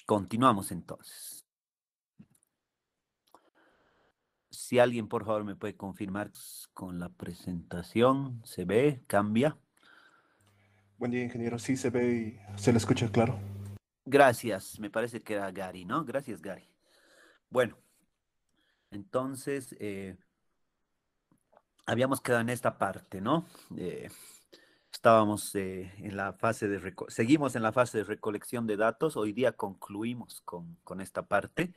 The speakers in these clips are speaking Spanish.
Continuamos entonces. Si alguien, por favor, me puede confirmar con la presentación, se ve, cambia. Buen día, ingeniero. Sí se ve y se le escucha claro. Gracias, me parece que era Gary, ¿no? Gracias, Gary. Bueno, entonces habíamos quedado en esta parte, ¿no? Eh, Estábamos en la fase de seguimos en la fase de recolección de datos. Hoy día concluimos con esta parte.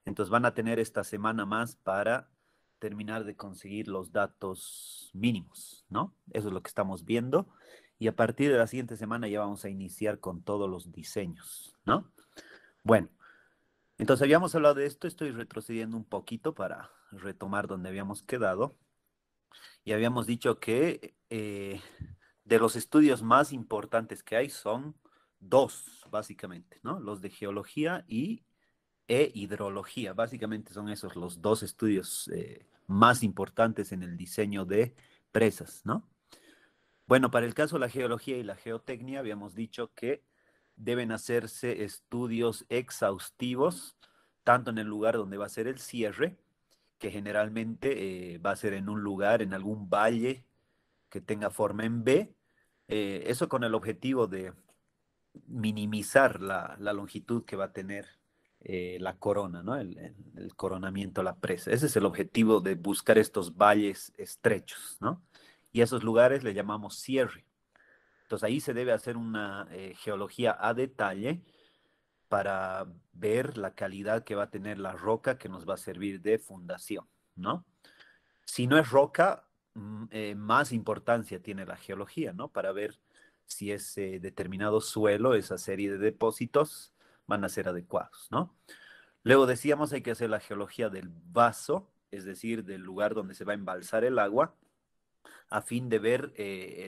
Entonces van a tener esta semana más para terminar de conseguir los datos mínimos, ¿no? Eso es lo que estamos viendo. Y a partir de la siguiente semana ya vamos a iniciar con todos los diseños, ¿no? Bueno, entonces habíamos hablado de esto. Estoy retrocediendo un poquito para retomar donde habíamos quedado. Y habíamos dicho que de los estudios más importantes que hay son dos, básicamente, ¿no? Los de geología e hidrología. Básicamente son esos los dos estudios más importantes en el diseño de presas, ¿no? Bueno, para el caso de la geología y la geotecnia, habíamos dicho que deben hacerse estudios exhaustivos, tanto en el lugar donde va a ser el cierre, que generalmente va a ser en un lugar, en algún valle que tenga forma en B, eso con el objetivo de minimizar la longitud que va a tener la corona, ¿no? El coronamiento, la presa. Ese es el objetivo de buscar estos valles estrechos, ¿no? Y a esos lugares le llamamos cierre. Entonces ahí se debe hacer una geología a detalle para ver la calidad que va a tener la roca que nos va a servir de fundación, ¿no? Si no es roca, más importancia tiene la geología, ¿no? Para ver si ese determinado suelo, esa serie de depósitos, van a ser adecuados, ¿no? Luego decíamos hay que hacer la geología del vaso, es decir, del lugar donde se va a embalsar el agua, a fin de ver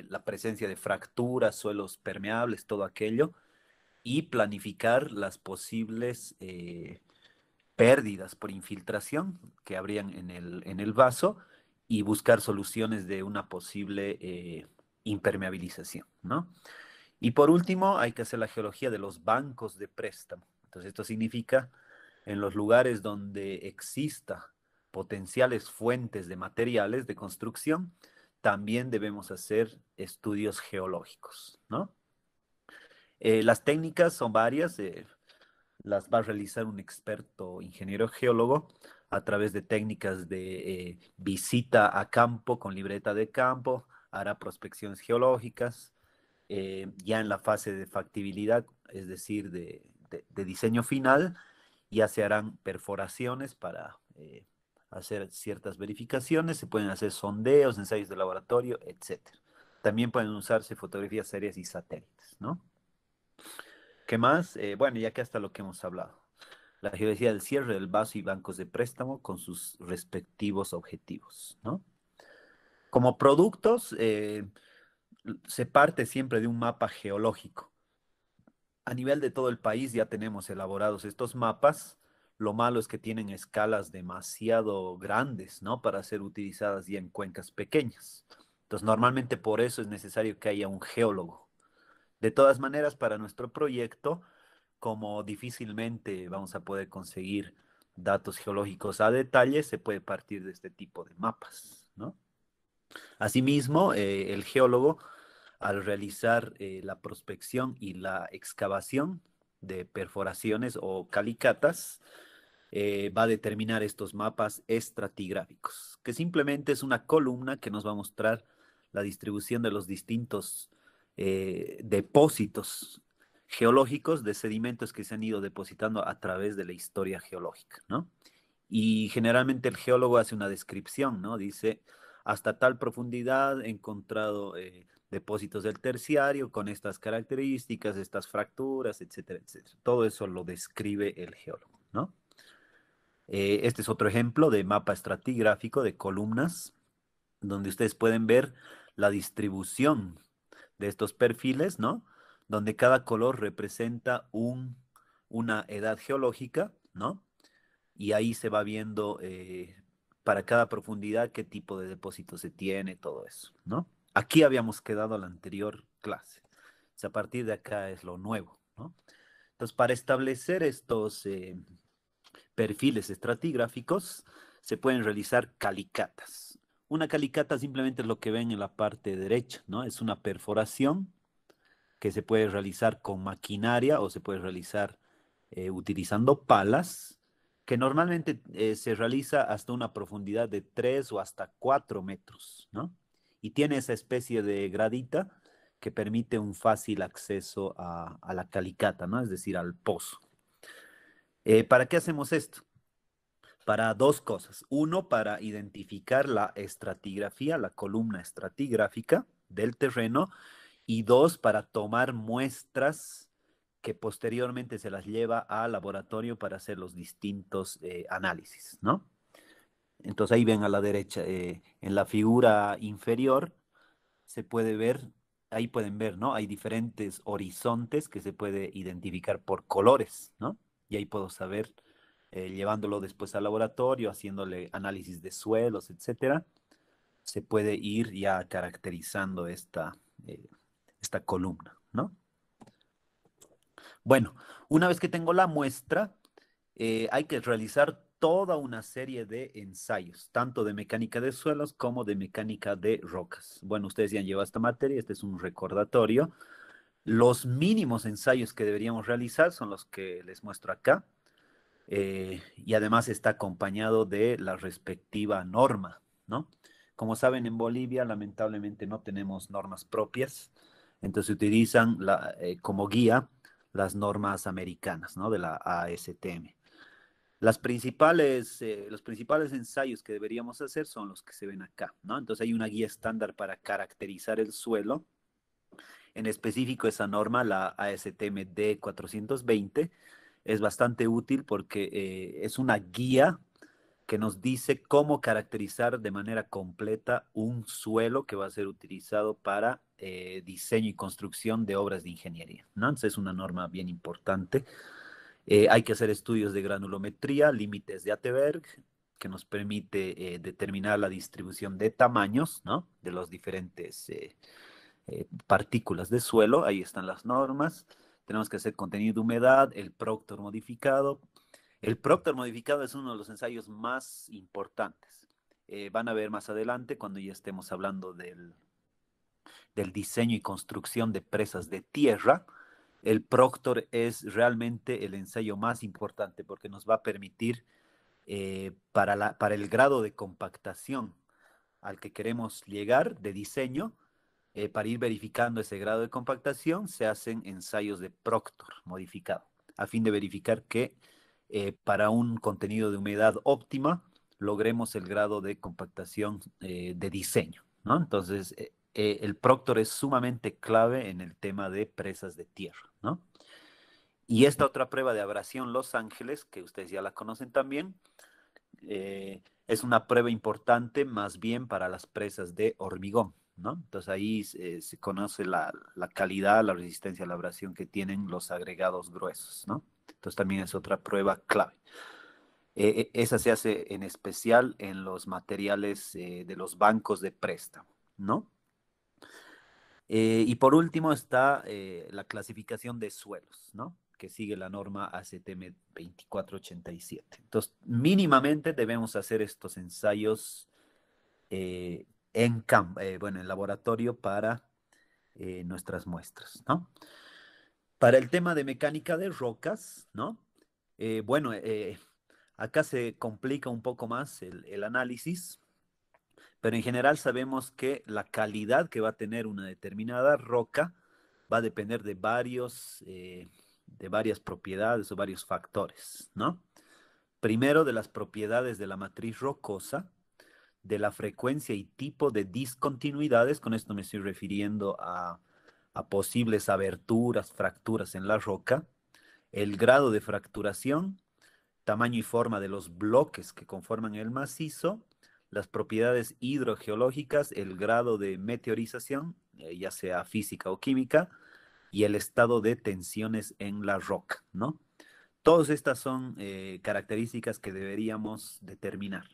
la presencia de fracturas, suelos permeables, todo aquello, y planificar las posibles pérdidas por infiltración que habrían en el vaso y buscar soluciones de una posible impermeabilización, ¿no? Y por último, hay que hacer la geología de los bancos de préstamo. Entonces, esto significa en los lugares donde exista potenciales fuentes de materiales de construcción, también debemos hacer estudios geológicos, ¿no? Las técnicas son varias. Las va a realizar un experto ingeniero geólogo a través de técnicas de visita a campo con libreta de campo, hará prospecciones geológicas, ya en la fase de factibilidad, es decir, de diseño final, ya se harán perforaciones para hacer ciertas verificaciones, se pueden hacer sondeos, ensayos de laboratorio, etcétera. También pueden usarse fotografías aéreas y satélites, ¿no? ¿Qué más? Bueno, ya que hasta lo que hemos hablado. La geología del cierre del vaso y bancos de préstamo con sus respectivos objetivos, ¿no? Como productos, se parte siempre de un mapa geológico. A nivel de todo el país ya tenemos elaborados estos mapas. Lo malo es que tienen escalas demasiado grandes, ¿no? Para ser utilizadas ya en cuencas pequeñas. Entonces, normalmente por eso es necesario que haya un geólogo. De todas maneras, para nuestro proyecto, como difícilmente vamos a poder conseguir datos geológicos a detalle, se puede partir de este tipo de mapas, ¿no? Asimismo, el geólogo, al realizar la prospección y la excavación de perforaciones o calicatas, va a determinar estos mapas estratigráficos, que simplemente es una columna que nos va a mostrar la distribución de los distintos depósitos geológicos de sedimentos que se han ido depositando a través de la historia geológica, ¿no? Y generalmente el geólogo hace una descripción, ¿no? Dice, hasta tal profundidad he encontrado depósitos del terciario con estas características, estas fracturas, etcétera, etcétera. Todo eso lo describe el geólogo, ¿no? Este es otro ejemplo de mapa estratigráfico de columnas, donde ustedes pueden ver la distribución de estos perfiles, ¿no? Donde cada color representa una edad geológica, ¿no? Y ahí se va viendo para cada profundidad qué tipo de depósito se tiene, todo eso, ¿no? Aquí habíamos quedado la anterior clase. O sea, a partir de acá es lo nuevo, ¿no? Entonces, para establecer estos perfiles estratigráficos, se pueden realizar calicatas. Una calicata simplemente es lo que ven en la parte derecha, ¿no? Es una perforación que se puede realizar con maquinaria o se puede realizar utilizando palas, que normalmente se realiza hasta una profundidad de 3 o hasta 4 metros, ¿no? Y tiene esa especie de gradita que permite un fácil acceso a la calicata, ¿no? Es decir, al pozo. ¿Para qué hacemos esto? Para dos cosas. Uno, para identificar la estratigrafía, la columna estratigráfica del terreno, y dos, para tomar muestras que posteriormente se las lleva al laboratorio para hacer los distintos análisis, ¿no? Entonces ahí ven a la derecha, en la figura inferior se puede ver, ahí pueden ver, ¿no? Hay diferentes horizontes que se puede identificar por colores, ¿no? Y ahí puedo saber, llevándolo después al laboratorio, haciéndole análisis de suelos, etcétera, se puede ir ya caracterizando eh, esta columna, ¿no? Bueno, una vez que tengo la muestra, hay que realizar toda una serie de ensayos, tanto de mecánica de suelos como de mecánica de rocas. Bueno, ustedes ya han llevado esta materia, este es un recordatorio. Los mínimos ensayos que deberíamos realizar son los que les muestro acá, y además está acompañado de la respectiva norma, ¿no? Como saben, en Bolivia lamentablemente no tenemos normas propias, entonces se utilizan como guía las normas americanas, ¿no? De la ASTM. Los principales ensayos que deberíamos hacer son los que se ven acá, ¿no? Entonces hay una guía estándar para caracterizar el suelo, en específico esa norma, la ASTM D420, es bastante útil porque es una guía que nos dice cómo caracterizar de manera completa un suelo que va a ser utilizado para diseño y construcción de obras de ingeniería, ¿no? Entonces es una norma bien importante. Hay que hacer estudios de granulometría, límites de Atterberg, que nos permite determinar la distribución de tamaños, ¿no? De los diferentes partículas de suelo. Ahí están las normas. Tenemos que hacer contenido de humedad, el Proctor modificado. El Proctor modificado es uno de los ensayos más importantes. Van a ver más adelante cuando ya estemos hablando del diseño y construcción de presas de tierra. El Proctor es realmente el ensayo más importante porque nos va a permitir para el grado de compactación al que queremos llegar de diseño, para ir verificando ese grado de compactación, se hacen ensayos de Proctor modificado, a fin de verificar que para un contenido de humedad óptima logremos el grado de compactación de diseño, ¿no? Entonces, el Proctor es sumamente clave en el tema de presas de tierra, ¿no? Y esta otra prueba de abrasión Los Ángeles, que ustedes ya la conocen también, es una prueba importante más bien para las presas de hormigón, ¿no? Entonces ahí se conoce la calidad, la resistencia a la abrasión que tienen los agregados gruesos, ¿no? Entonces también es otra prueba clave. Esa se hace en especial en los materiales de los bancos de préstamo, ¿no? Y por último está la clasificación de suelos, ¿no? Que sigue la norma ACTM 2487. Entonces, mínimamente debemos hacer estos ensayos bueno, en laboratorio para nuestras muestras, ¿no? Para el tema de mecánica de rocas, ¿no? Bueno, acá se complica un poco más el análisis, pero en general sabemos que la calidad que va a tener una determinada roca va a depender de varias propiedades o varios factores, ¿no? Primero, de las propiedades de la matriz rocosa, de la frecuencia y tipo de discontinuidades, con esto me estoy refiriendo a posibles aberturas, fracturas en la roca, el grado de fracturación, tamaño y forma de los bloques que conforman el macizo, las propiedades hidrogeológicas, el grado de meteorización, ya sea física o química, y el estado de tensiones en la roca, ¿no? Todas estas son características que deberíamos determinar.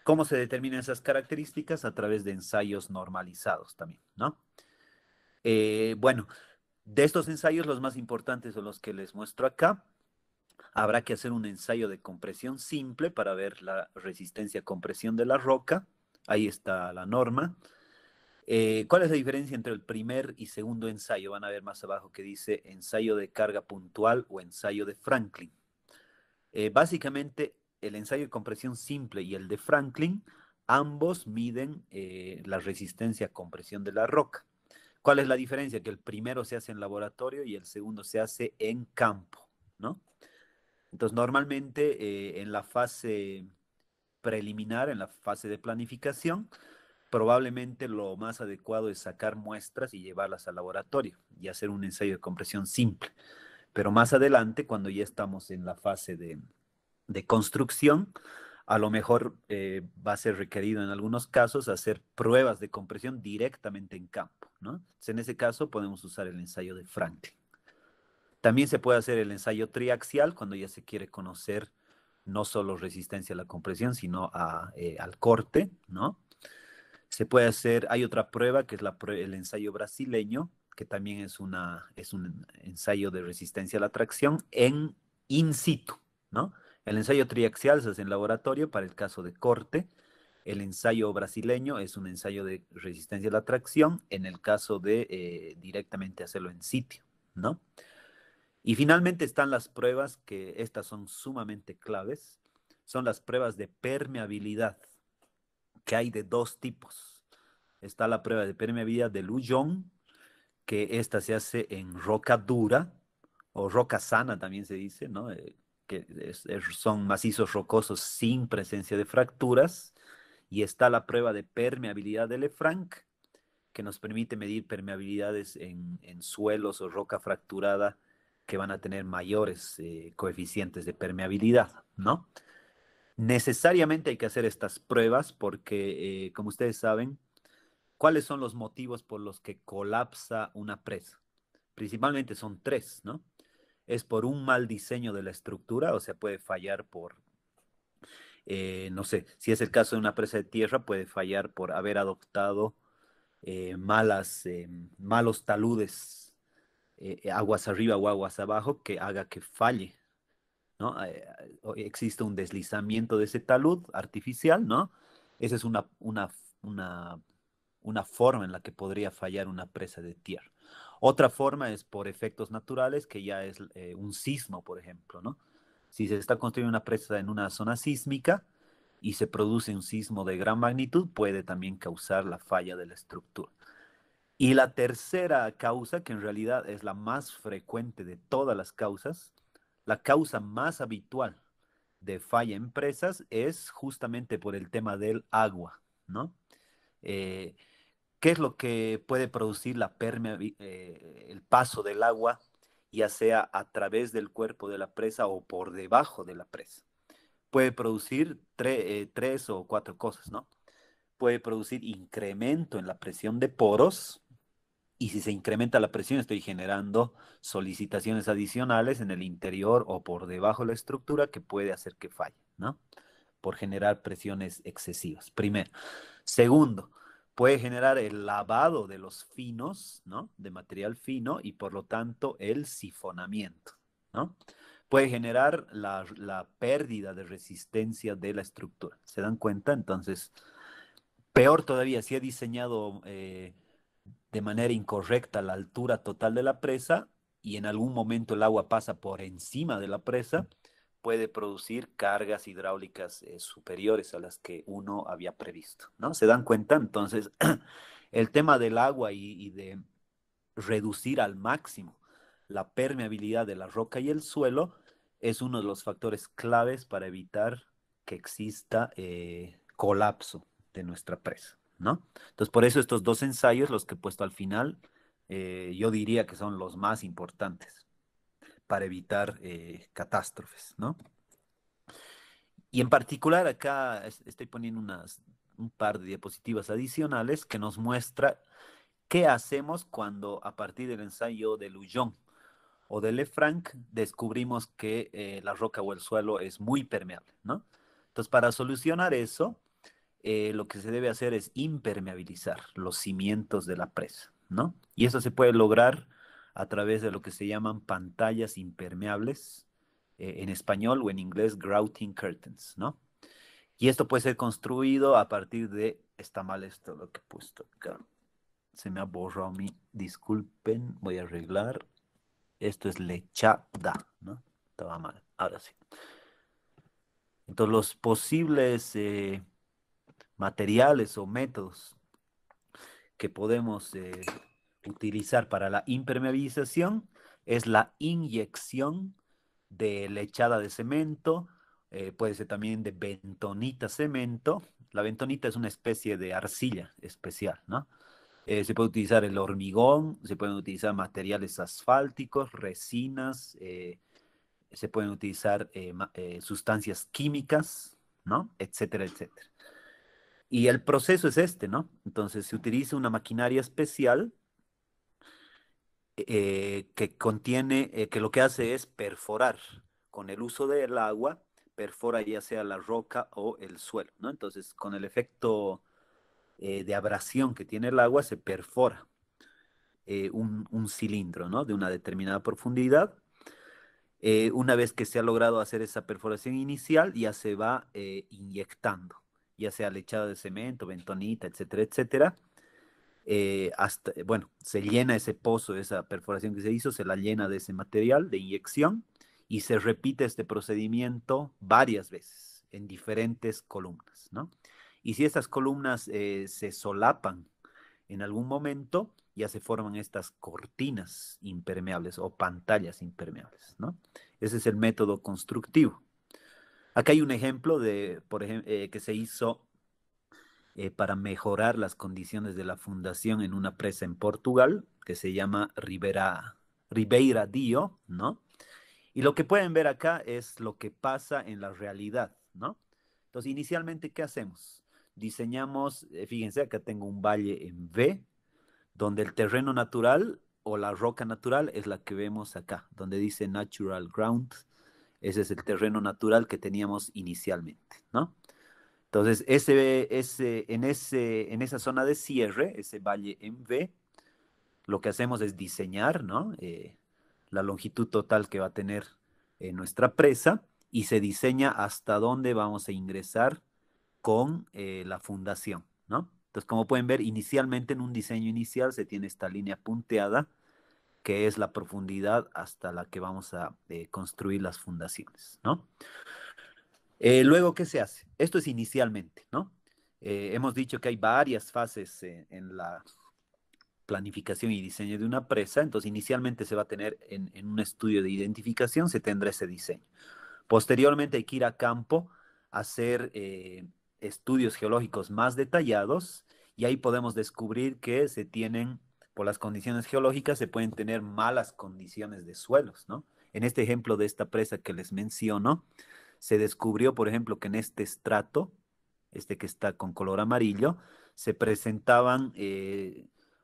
¿Cómo se determinan esas características? A través de ensayos normalizados también, ¿no? Bueno, De estos ensayos, los más importantes son los que les muestro acá. Habrá que hacer un ensayo de compresión simple para ver la resistencia a compresión de la roca. Ahí está la norma. ¿Cuál es la diferencia entre el primer y segundo ensayo? Van a ver más abajo que dice ensayo de carga puntual o ensayo de Franklin. Básicamente, el ensayo de compresión simple y el de Franklin, ambos miden la resistencia a compresión de la roca. ¿Cuál es la diferencia? Que el primero se hace en laboratorio y el segundo se hace en campo, ¿no? Entonces, normalmente en la fase preliminar, en la fase de planificación, probablemente lo más adecuado es sacar muestras y llevarlas al laboratorio y hacer un ensayo de compresión simple. Pero más adelante, cuando ya estamos en la fase de construcción, a lo mejor va a ser requerido en algunos casos hacer pruebas de compresión directamente en campo, ¿no? Entonces, en ese caso podemos usar el ensayo de Franklin. También se puede hacer el ensayo triaxial cuando ya se quiere conocer no solo resistencia a la compresión, sino al corte, ¿no? Se puede hacer, hay otra prueba que es el ensayo brasileño, que también es un ensayo de resistencia a la tracción en in situ, ¿no? El ensayo triaxial se hace en laboratorio para el caso de corte. El ensayo brasileño es un ensayo de resistencia a la tracción en el caso de directamente hacerlo en sitio, ¿no? Y finalmente están las pruebas, que estas son sumamente claves, son las pruebas de permeabilidad, que hay de dos tipos. Está la prueba de permeabilidad de Lujon, que esta se hace en roca dura, o roca sana también se dice, ¿no? Que son macizos rocosos sin presencia de fracturas. Y está la prueba de permeabilidad de Lefranc, que nos permite medir permeabilidades en suelos o roca fracturada que van a tener mayores coeficientes de permeabilidad, ¿no? Necesariamente hay que hacer estas pruebas porque, como ustedes saben, ¿cuáles son los motivos por los que colapsa una presa? Principalmente son tres, ¿no? Es por un mal diseño de la estructura, o sea, puede fallar por, no sé, si es el caso de una presa de tierra, puede fallar por haber adoptado malos taludes, aguas arriba o aguas abajo, que haga que falle, ¿no? Existe un deslizamiento de ese talud artificial, ¿no? Esa es una, una forma en la que podría fallar una presa de tierra. Otra forma es por efectos naturales, que ya es un sismo, por ejemplo, ¿no? Si se está construyendo una presa en una zona sísmica y se produce un sismo de gran magnitud, puede también causar la falla de la estructura. Y la tercera causa, que en realidad es la más frecuente de todas las causas, la causa más habitual de falla en presas es justamente por el tema del agua, ¿no? Eh, ¿Qué es lo que puede producir el paso del agua, ya sea a través del cuerpo de la presa o por debajo de la presa? Puede producir tres o cuatro cosas, ¿no? Puede producir incremento en la presión de poros, y si se incrementa la presión, estoy generando solicitaciones adicionales en el interior o por debajo de la estructura que puede hacer que falle, ¿no? Por generar presiones excesivas. Primero. Segundo, puede generar el lavado de los finos, ¿no? De material fino y por lo tanto el sifonamiento, ¿no? Puede generar la pérdida de resistencia de la estructura. ¿Se dan cuenta? Entonces, peor todavía, si he diseñado de manera incorrecta la altura total de la presa y en algún momento el agua pasa por encima de la presa, puede producir cargas hidráulicas superiores a las que uno había previsto, ¿no? ¿Se dan cuenta? Entonces, el tema del agua y de reducir al máximo la permeabilidad de la roca y el suelo es uno de los factores claves para evitar que exista colapso de nuestra presa, ¿no? Entonces, por eso estos dos ensayos, los que he puesto al final, yo diría que son los más importantes para evitar catástrofes, ¿no? Y en particular acá estoy poniendo un par de diapositivas adicionales que nos muestra qué hacemos cuando a partir del ensayo de Lujon o de Lefranc descubrimos que la roca o el suelo es muy permeable, ¿no? Entonces, para solucionar eso, lo que se debe hacer es impermeabilizar los cimientos de la presa, ¿no? Y eso se puede lograr a través de lo que se llaman pantallas impermeables, en español o en inglés grouting curtains, ¿no? Y esto puede ser construido a partir de, está mal esto lo que he puesto acá, se me ha borrado mi, disculpen, voy a arreglar, esto es lechada, ¿no? Estaba mal, ahora sí. Entonces los posibles materiales o métodos que podemos utilizar para la impermeabilización es la inyección de lechada de cemento, puede ser también de bentonita cemento. La bentonita es una especie de arcilla especial, ¿no? Se puede utilizar el hormigón, se pueden utilizar materiales asfálticos, resinas, se pueden utilizar sustancias químicas, ¿no? Etcétera, etcétera. Y el proceso es este, ¿no? Entonces se utiliza una maquinaria especial que contiene, que lo que hace es perforar con el uso del agua, perfora ya sea la roca o el suelo, ¿no? Entonces, con el efecto de abrasión que tiene el agua, se perfora un cilindro, ¿no? De una determinada profundidad. Una vez que se ha logrado hacer esa perforación inicial, ya se va inyectando, ya sea lechada de cemento, bentonita, etcétera, etcétera, hasta, bueno, se llena ese pozo, esa perforación que se hizo, se la llena de ese material de inyección y se repite este procedimiento varias veces en diferentes columnas, ¿no? Y si estas columnas se solapan en algún momento, ya se forman estas cortinas impermeables o pantallas impermeables, ¿no? Ese es el método constructivo. Acá hay un ejemplo de, por ejemplo, que se hizo para mejorar las condiciones de la fundación en una presa en Portugal que se llama Ribeira Dio, ¿no? Y lo que pueden ver acá es lo que pasa en la realidad, ¿no? Entonces, inicialmente, ¿qué hacemos? Diseñamos, fíjense, acá tengo un valle en V, donde el terreno natural o la roca natural es la que vemos acá, donde dice natural ground. Ese es el terreno natural que teníamos inicialmente, ¿no? Entonces, en esa zona de cierre, ese valle en V, lo que hacemos es diseñar, ¿no? La longitud total que va a tener nuestra presa y se diseña hasta dónde vamos a ingresar con la fundación, ¿no? Entonces, como pueden ver, inicialmente en un diseño inicial se tiene esta línea punteada, que es la profundidad hasta la que vamos a construir las fundaciones, ¿no? Luego, ¿qué se hace? Esto es inicialmente, ¿no? Hemos dicho que hay varias fases en la planificación y diseño de una presa, entonces inicialmente se va a tener en un estudio de identificación, se tendrá ese diseño. Posteriormente hay que ir a campo a hacer estudios geológicos más detallados y ahí podemos descubrir que se tienen, por las condiciones geológicas, se pueden tener malas condiciones de suelos, ¿no? En este ejemplo de esta presa que les menciono, se descubrió, por ejemplo, que en este estrato, este que está con color amarillo, se presentaban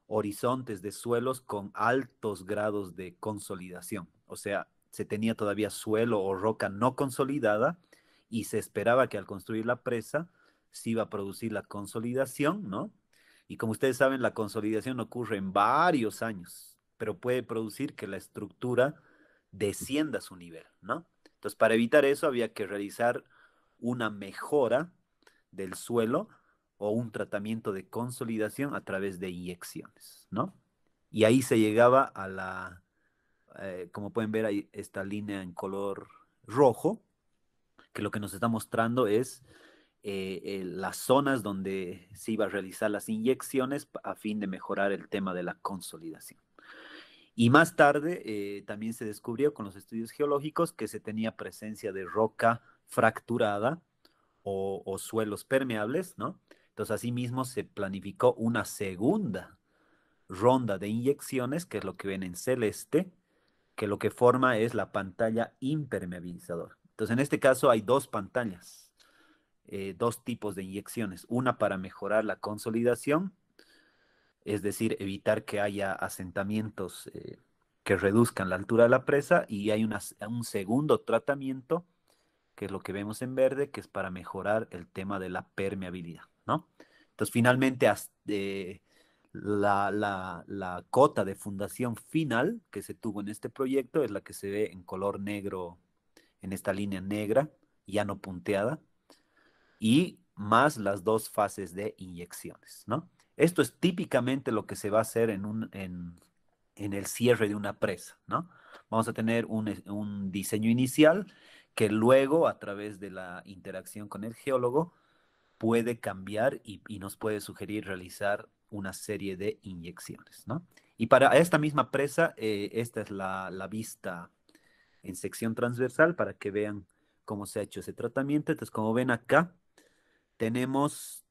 horizontes de suelos con altos grados de consolidación. O sea, se tenía todavía suelo o roca no consolidada y se esperaba que al construir la presa se iba a producir la consolidación, ¿no? Y como ustedes saben, la consolidación ocurre en varios años, pero puede producir que la estructura descienda su nivel, ¿no? Entonces, para evitar eso había que realizar una mejora del suelo o un tratamiento de consolidación a través de inyecciones, ¿no? Y ahí se llegaba a la, como pueden ver ahí, esta línea en color rojo, que lo que nos está mostrando es las zonas donde se iba a realizar las inyecciones a fin de mejorar el tema de la consolidación. Y más tarde también se descubrió con los estudios geológicos que se tenía presencia de roca fracturada o suelos permeables, ¿no? Entonces, asimismo, se planificó una segunda ronda de inyecciones, que es lo que ven en celeste, que lo que forma es la pantalla impermeabilizadora. Entonces, en este caso hay dos pantallas, dos tipos de inyecciones, una para mejorar la consolidación, es decir, evitar que haya asentamientos que reduzcan la altura de la presa, y hay un segundo tratamiento, que es lo que vemos en verde, que es para mejorar el tema de la permeabilidad, ¿no? Entonces, finalmente, La cota de fundación final que se tuvo en este proyecto es la que se ve en color negro, en esta línea negra, ya no punteada, y más las dos fases de inyecciones, ¿no? Esto es típicamente lo que se va a hacer en el cierre de una presa, ¿no? Vamos a tener un diseño inicial que luego, a través de la interacción con el geólogo, puede cambiar y nos puede sugerir realizar una serie de inyecciones, ¿no? Y para esta misma presa, esta es la vista en sección transversal para que vean cómo se ha hecho ese tratamiento. Entonces, como ven acá, tenemos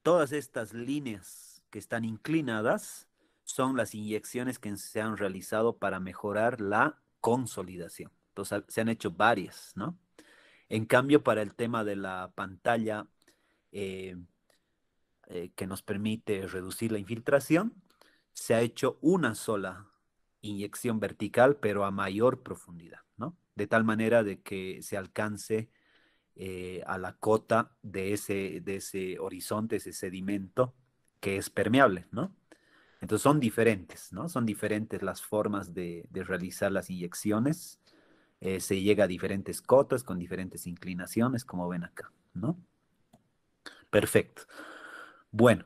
todas estas líneas que están inclinadas, son las inyecciones que se han realizado para mejorar la consolidación. Entonces, se han hecho varias, ¿no? En cambio, para el tema de la pantalla eh, que nos permite reducir la infiltración, se ha hecho una sola inyección vertical, pero a mayor profundidad, ¿no? De tal manera de que se alcance a la cota de ese horizonte, ese sedimento que es permeable, ¿no? Entonces son diferentes, ¿no? Son diferentes las formas de realizar las inyecciones. Se llega a diferentes cotas con diferentes inclinaciones, como ven acá, ¿no? Perfecto. Bueno,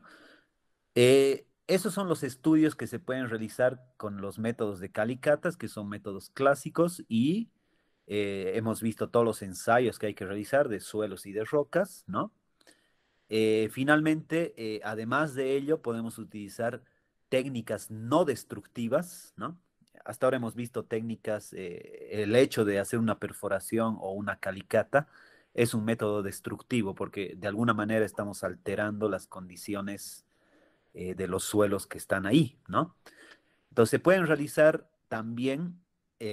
esos son los estudios que se pueden realizar con los métodos de Calicatas, que son métodos clásicos, y hemos visto todos los ensayos que hay que realizar de suelos y de rocas, ¿no? Finalmente, además de ello, podemos utilizar técnicas no destructivas, ¿no? Hasta ahora hemos visto técnicas, el hecho de hacer una perforación o una calicata es un método destructivo porque de alguna manera estamos alterando las condiciones de los suelos que están ahí, ¿no? Entonces se pueden realizar también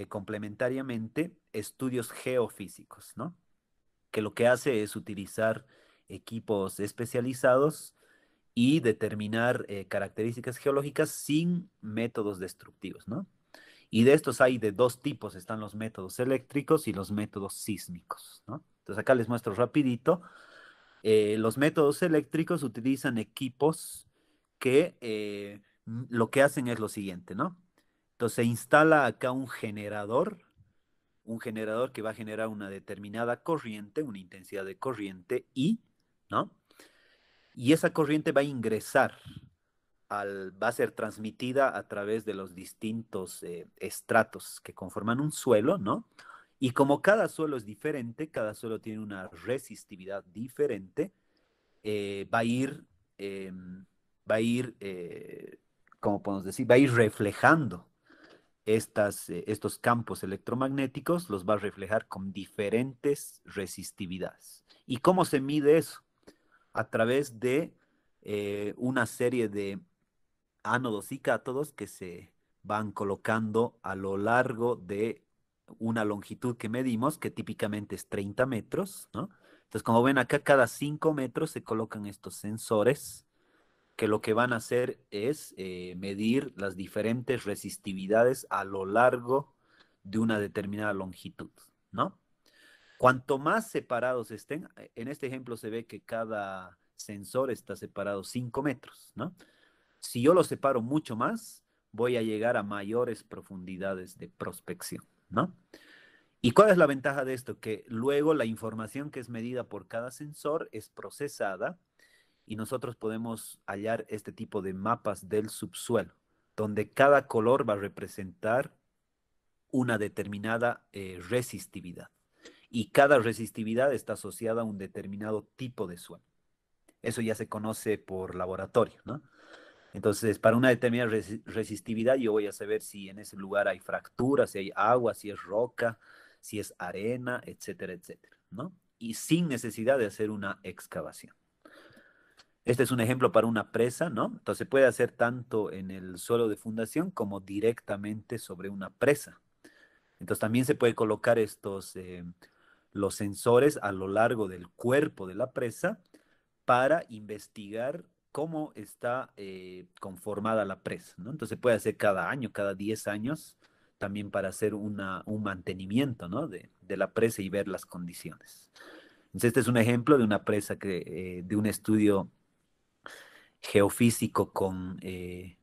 complementariamente estudios geofísicos, ¿no? Que lo que hace es utilizar equipos especializados y determinar características geológicas sin métodos destructivos, ¿no? Y de estos hay de dos tipos, están los métodos eléctricos y los métodos sísmicos, ¿no? Entonces acá les muestro rapidito. Los métodos eléctricos utilizan equipos que lo que hacen es lo siguiente, ¿no? Entonces se instala acá un generador que va a generar una determinada corriente, una intensidad de corriente I, ¿no? Y esa corriente va a ingresar, va a ser transmitida a través de los distintos estratos que conforman un suelo, ¿no? Y como cada suelo es diferente, cada suelo tiene una resistividad diferente, va a ir, eh, va a ir, ¿cómo podemos decir? Va a ir reflejando estos campos electromagnéticos, los va a reflejar con diferentes resistividades. ¿Y cómo se mide eso? A través de una serie de ánodos y cátodos que se van colocando a lo largo de una longitud que medimos, que típicamente es 30 metros, ¿no? Entonces, como ven acá, cada 5 metros se colocan estos sensores que lo que van a hacer es medir las diferentes resistividades a lo largo de una determinada longitud, ¿no? Cuanto más separados estén, en este ejemplo se ve que cada sensor está separado 5 metros, ¿no? Si yo lo separo mucho más, voy a llegar a mayores profundidades de prospección, ¿no? ¿Y cuál es la ventaja de esto? Que luego la información que es medida por cada sensor es procesada y nosotros podemos hallar este tipo de mapas del subsuelo, donde cada color va a representar una determinada resistividad. Y cada resistividad está asociada a un determinado tipo de suelo. Eso ya se conoce por laboratorio, ¿no? Entonces, para una determinada resistividad, yo voy a saber si en ese lugar hay fracturas, si hay agua, si es roca, si es arena, etcétera, etcétera, ¿no? Y sin necesidad de hacer una excavación. Este es un ejemplo para una presa, ¿no? Entonces puede hacer tanto en el suelo de fundación como directamente sobre una presa. Entonces también se puede colocar los sensores a lo largo del cuerpo de la presa para investigar cómo está conformada la presa, ¿no? Entonces se puede hacer cada año, cada 10 años, también para hacer un mantenimiento, ¿no? De la presa y ver las condiciones. Entonces este es un ejemplo de una presa de un estudio geofísico con el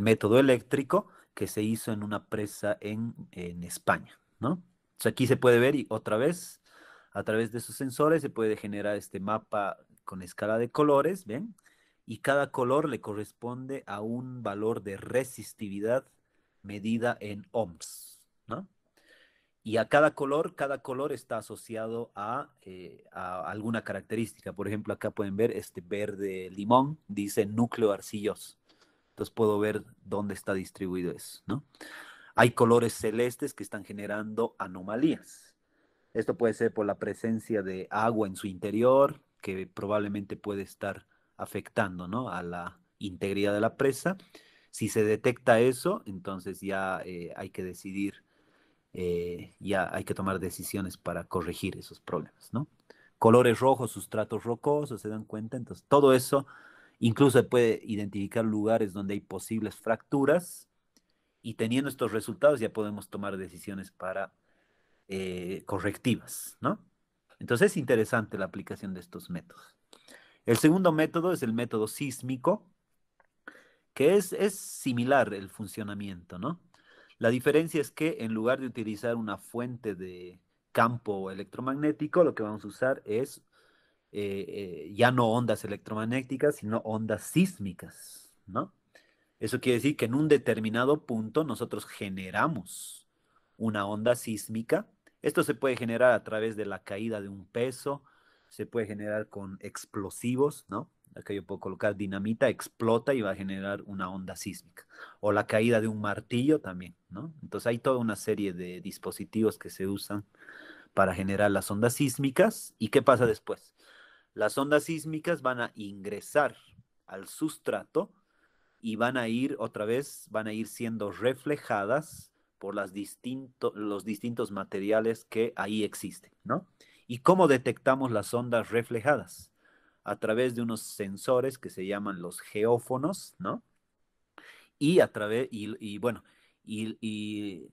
método eléctrico que se hizo en una presa en España, ¿no? Entonces aquí se puede ver y otra vez, a través de esos sensores se puede generar este mapa con escala de colores, ¿ven? Y cada color le corresponde a un valor de resistividad medida en ohms, ¿no? Y a cada color está asociado a alguna característica. Por ejemplo, acá pueden ver este verde limón, dice núcleo arcilloso. Entonces puedo ver dónde está distribuido eso, ¿no? Hay colores celestes que están generando anomalías. Esto puede ser por la presencia de agua en su interior, que probablemente puede estar afectando, ¿no? A la integridad de la presa. Si se detecta eso, entonces ya hay que decidir, ya hay que tomar decisiones para corregir esos problemas, ¿no? Colores rojos, sustratos rocosos, ¿se dan cuenta? Entonces, todo eso incluso se puede identificar lugares donde hay posibles fracturas y teniendo estos resultados ya podemos tomar decisiones para correctivas, ¿no? Entonces es interesante la aplicación de estos métodos. El segundo método es el método sísmico, que es similar el funcionamiento, ¿no? La diferencia es que en lugar de utilizar una fuente de campo electromagnético, lo que vamos a usar es ya no ondas electromagnéticas, sino ondas sísmicas, ¿no? Eso quiere decir que en un determinado punto nosotros generamos una onda sísmica. Esto se puede generar a través de la caída de un peso, se puede generar con explosivos, ¿no? Acá yo puedo colocar dinamita, explota y va a generar una onda sísmica. O la caída de un martillo también, ¿no? Entonces hay toda una serie de dispositivos que se usan para generar las ondas sísmicas. ¿Y qué pasa después? Las ondas sísmicas van a ingresar al sustrato y van a ir otra vez, van a ir siendo reflejadas por los distintos materiales que ahí existen, ¿no? ¿Y cómo detectamos las ondas reflejadas? A través de unos sensores que se llaman los geófonos, ¿no? Y a través, y bueno, y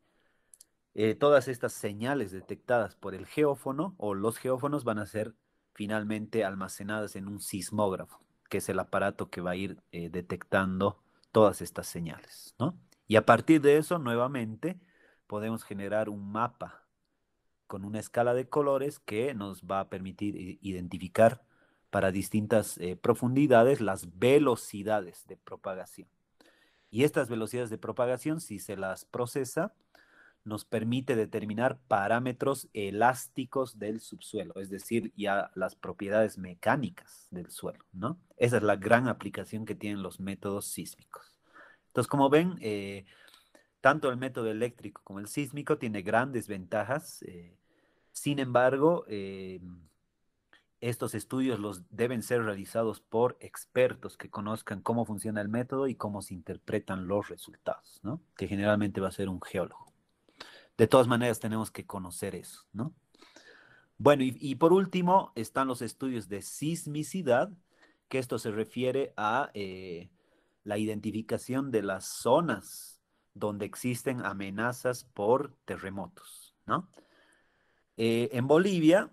todas estas señales detectadas por el geófono o los geófonos van a ser finalmente almacenadas en un sismógrafo, que es el aparato que va a ir detectando todas estas señales, ¿no? Y a partir de eso, nuevamente, podemos generar un mapa con una escala de colores que nos va a permitir identificar para distintas profundidades las velocidades de propagación. Y estas velocidades de propagación, si se las procesa, nos permite determinar parámetros elásticos del subsuelo, es decir, ya las propiedades mecánicas del suelo, ¿no? Esa es la gran aplicación que tienen los métodos sísmicos. Entonces, como ven, tanto el método eléctrico como el sísmico tiene grandes ventajas. Sin embargo, estos estudios los deben ser realizados por expertos que conozcan cómo funciona el método y cómo se interpretan los resultados, ¿no? Que generalmente va a ser un geólogo. De todas maneras, tenemos que conocer eso, ¿no? Bueno, y por último están los estudios de sismicidad, que esto se refiere a la identificación de las zonas donde existen amenazas por terremotos, ¿no? En Bolivia,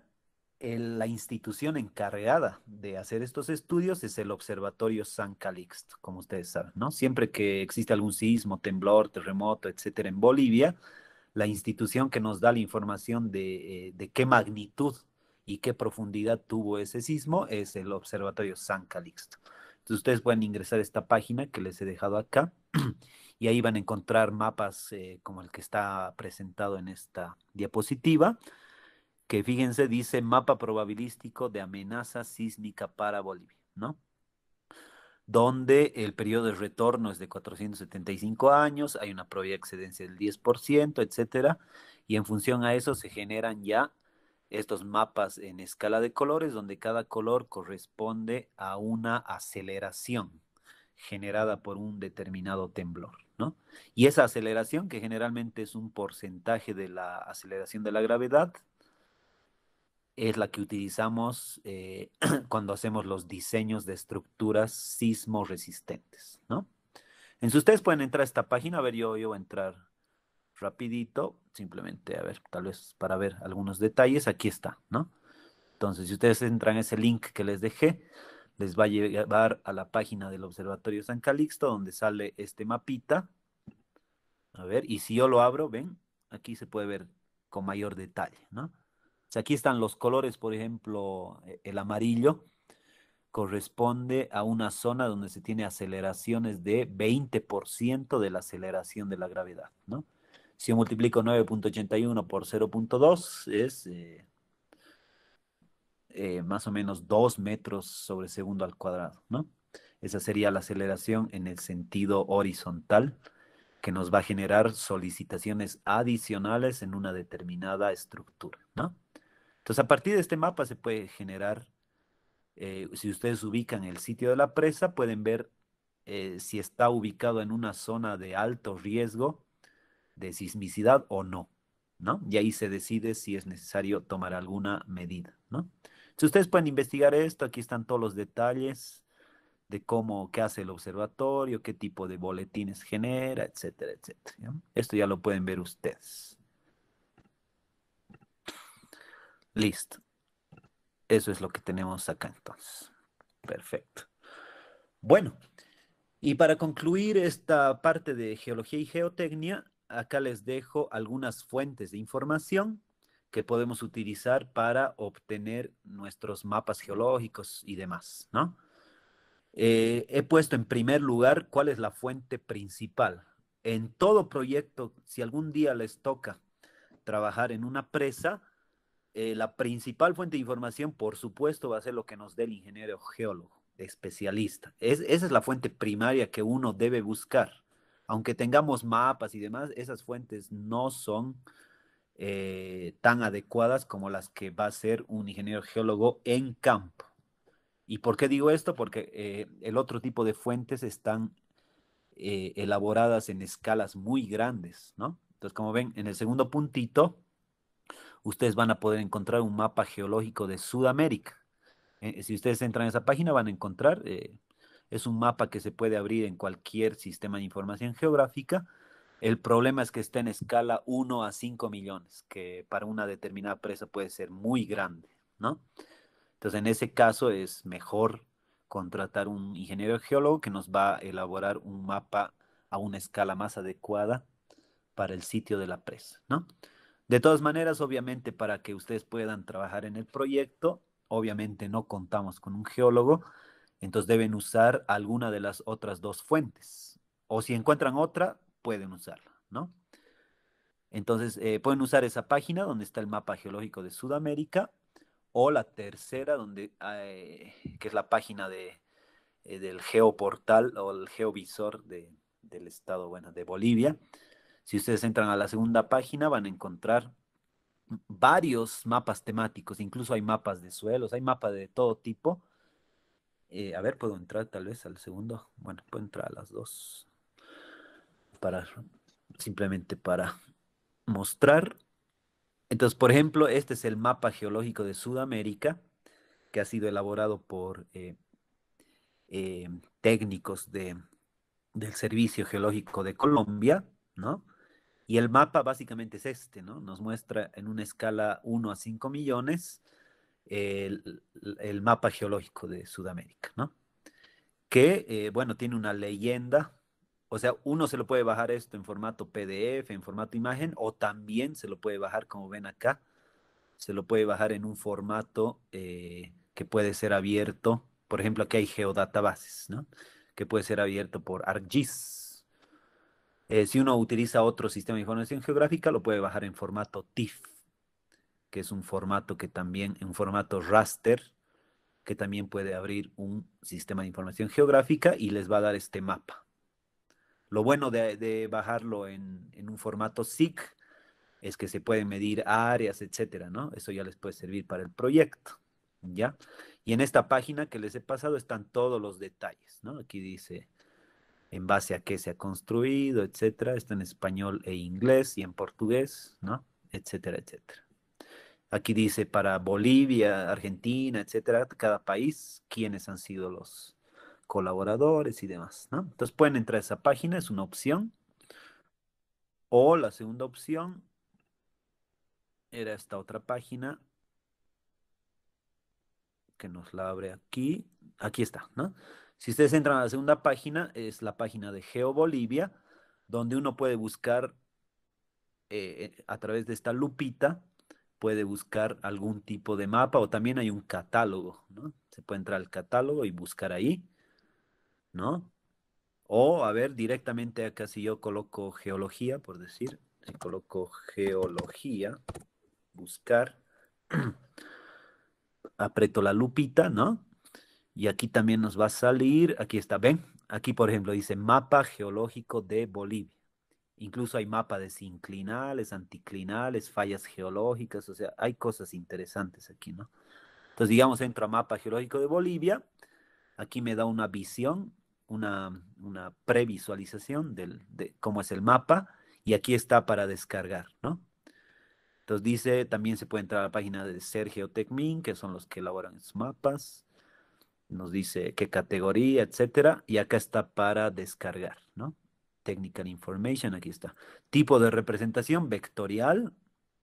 la institución encargada de hacer estos estudios es el Observatorio San Calixto, como ustedes saben, ¿no? Siempre que existe algún sismo, temblor, terremoto, etcétera, en Bolivia, la institución que nos da la información de qué magnitud y qué profundidad tuvo ese sismo es el Observatorio San Calixto. Entonces ustedes pueden ingresar a esta página que les he dejado acá y ahí van a encontrar mapas como el que está presentado en esta diapositiva, que fíjense, dice mapa probabilístico de amenaza sísmica para Bolivia, ¿no? Donde el periodo de retorno es de 475 años, hay una probabilidad de excedencia del 10%, etcétera, y en función a eso se generan ya estos mapas en escala de colores, donde cada color corresponde a una aceleración generada por un determinado temblor, ¿no? Y esa aceleración, que generalmente es un porcentaje de la aceleración de la gravedad, es la que utilizamos cuando hacemos los diseños de estructuras sismo resistentes, ¿no? Entonces ustedes pueden entrar a esta página, a ver, yo voy a entrar rapidito, simplemente, a ver, tal vez para ver algunos detalles, aquí está, ¿no? Entonces, si ustedes entran a ese link que les dejé, les va a llevar a la página del Observatorio San Calixto, donde sale este mapita. A ver, y si yo lo abro, ven, aquí se puede ver con mayor detalle, ¿no? O sea, aquí están los colores, por ejemplo, el amarillo corresponde a una zona donde se tiene aceleraciones de 20% de la aceleración de la gravedad, ¿no? Si yo multiplico 9,81 por 0,2 es más o menos 2 metros sobre segundo al cuadrado, ¿no? Esa sería la aceleración en el sentido horizontal que nos va a generar solicitaciones adicionales en una determinada estructura, ¿no? Entonces, a partir de este mapa se puede generar, si ustedes ubican el sitio de la presa, pueden ver si está ubicado en una zona de alto riesgo de sismicidad o no, ¿no? Y ahí se decide si es necesario tomar alguna medida, ¿no? Si ustedes pueden investigar esto, aquí están todos los detalles de cómo, qué hace el observatorio, qué tipo de boletines genera, etcétera, etcétera, ¿no? Esto ya lo pueden ver ustedes. Listo. Eso es lo que tenemos acá entonces. Perfecto. Bueno, y para concluir esta parte de geología y geotecnia, acá les dejo algunas fuentes de información que podemos utilizar para obtener nuestros mapas geológicos y demás, ¿no? He puesto en primer lugar cuál es la fuente principal. En todo proyecto, si algún día les toca trabajar en una presa, la principal fuente de información, por supuesto, va a ser lo que nos dé el ingeniero geólogo, especialista. Esa es la fuente primaria que uno debe buscar. Aunque tengamos mapas y demás, esas fuentes no son tan adecuadas como las que va a ser un ingeniero geólogo en campo. ¿Y por qué digo esto? Porque el otro tipo de fuentes están elaboradas en escalas muy grandes, ¿no? Entonces, como ven, en el segundo puntito, ustedes van a poder encontrar un mapa geológico de Sudamérica. Si ustedes entran a esa página, van a encontrar, es un mapa que se puede abrir en cualquier sistema de información geográfica. El problema es que está en escala 1 a 5 millones, que para una determinada presa puede ser muy grande, ¿no? Entonces, en ese caso es mejor contratar un ingeniero geólogo que nos va a elaborar un mapa a una escala más adecuada para el sitio de la presa, ¿no? De todas maneras, obviamente, para que ustedes puedan trabajar en el proyecto, obviamente no contamos con un geólogo, entonces deben usar alguna de las otras dos fuentes. O si encuentran otra, pueden usarla, ¿no? Entonces, pueden usar esa página donde está el mapa geológico de Sudamérica o la tercera, que es la página del geoportal o el geovisor del estado, bueno, de Bolivia. Si ustedes entran a la segunda página, van a encontrar varios mapas temáticos, incluso hay mapas de suelos, hay mapas de todo tipo. A ver, puedo entrar tal vez al segundo. Bueno, puedo entrar a las dos para simplemente para mostrar. Entonces, por ejemplo, este es el mapa geológico de Sudamérica que ha sido elaborado por técnicos del Servicio Geológico de Colombia, ¿no? Y el mapa básicamente es este, ¿no? Nos muestra en una escala 1 a 5 millones el mapa geológico de Sudamérica, ¿no? Que, bueno, tiene una leyenda, o sea, uno se lo puede bajar esto en formato PDF, en formato imagen, o también se lo puede bajar, como ven acá, se lo puede bajar en un formato que puede ser abierto. Por ejemplo, aquí hay geodatabases, ¿no? Que puede ser abierto por ArcGIS. Si uno utiliza otro sistema de información geográfica, lo puede bajar en formato TIFF, que es un formato que también, en formato raster, que también puede abrir un sistema de información geográfica y les va a dar este mapa. Lo bueno de bajarlo en un formato SIG es que se pueden medir áreas, etcétera, ¿no? Eso ya les puede servir para el proyecto, ¿ya? Y en esta página que les he pasado están todos los detalles, ¿no? Aquí dice en base a qué se ha construido, etcétera. Está en español e inglés y en portugués, ¿no? Etcétera, etcétera. Aquí dice para Bolivia, Argentina, etcétera, cada país, quiénes han sido los colaboradores y demás, ¿no? Entonces pueden entrar a esa página, es una opción. O la segunda opción era esta otra página que nos la abre aquí. Aquí está, ¿no? Si ustedes entran a la segunda página, es la página de GeoBolivia, donde uno puede buscar a través de esta lupita, puede buscar algún tipo de mapa o también hay un catálogo, ¿no? Se puede entrar al catálogo y buscar ahí, ¿no? O, a ver, directamente acá si yo coloco geología, por decir, si coloco geología, buscar, aprieto la lupita, ¿no? Y aquí también nos va a salir, aquí está, ¿ven? Aquí, por ejemplo, dice mapa geológico de Bolivia. Incluso hay mapa de sinclinales, anticlinales, fallas geológicas, o sea, hay cosas interesantes aquí, ¿no? Entonces, digamos, entro a mapa geológico de Bolivia, aquí me da una visión, una previsualización de cómo es el mapa, y aquí está para descargar, ¿no? Entonces dice, también se puede entrar a la página de Sergeotecmin, que son los que elaboran estos mapas, nos dice qué categoría, etcétera, y acá está para descargar, ¿no? Technical Information, aquí está. Tipo de representación vectorial,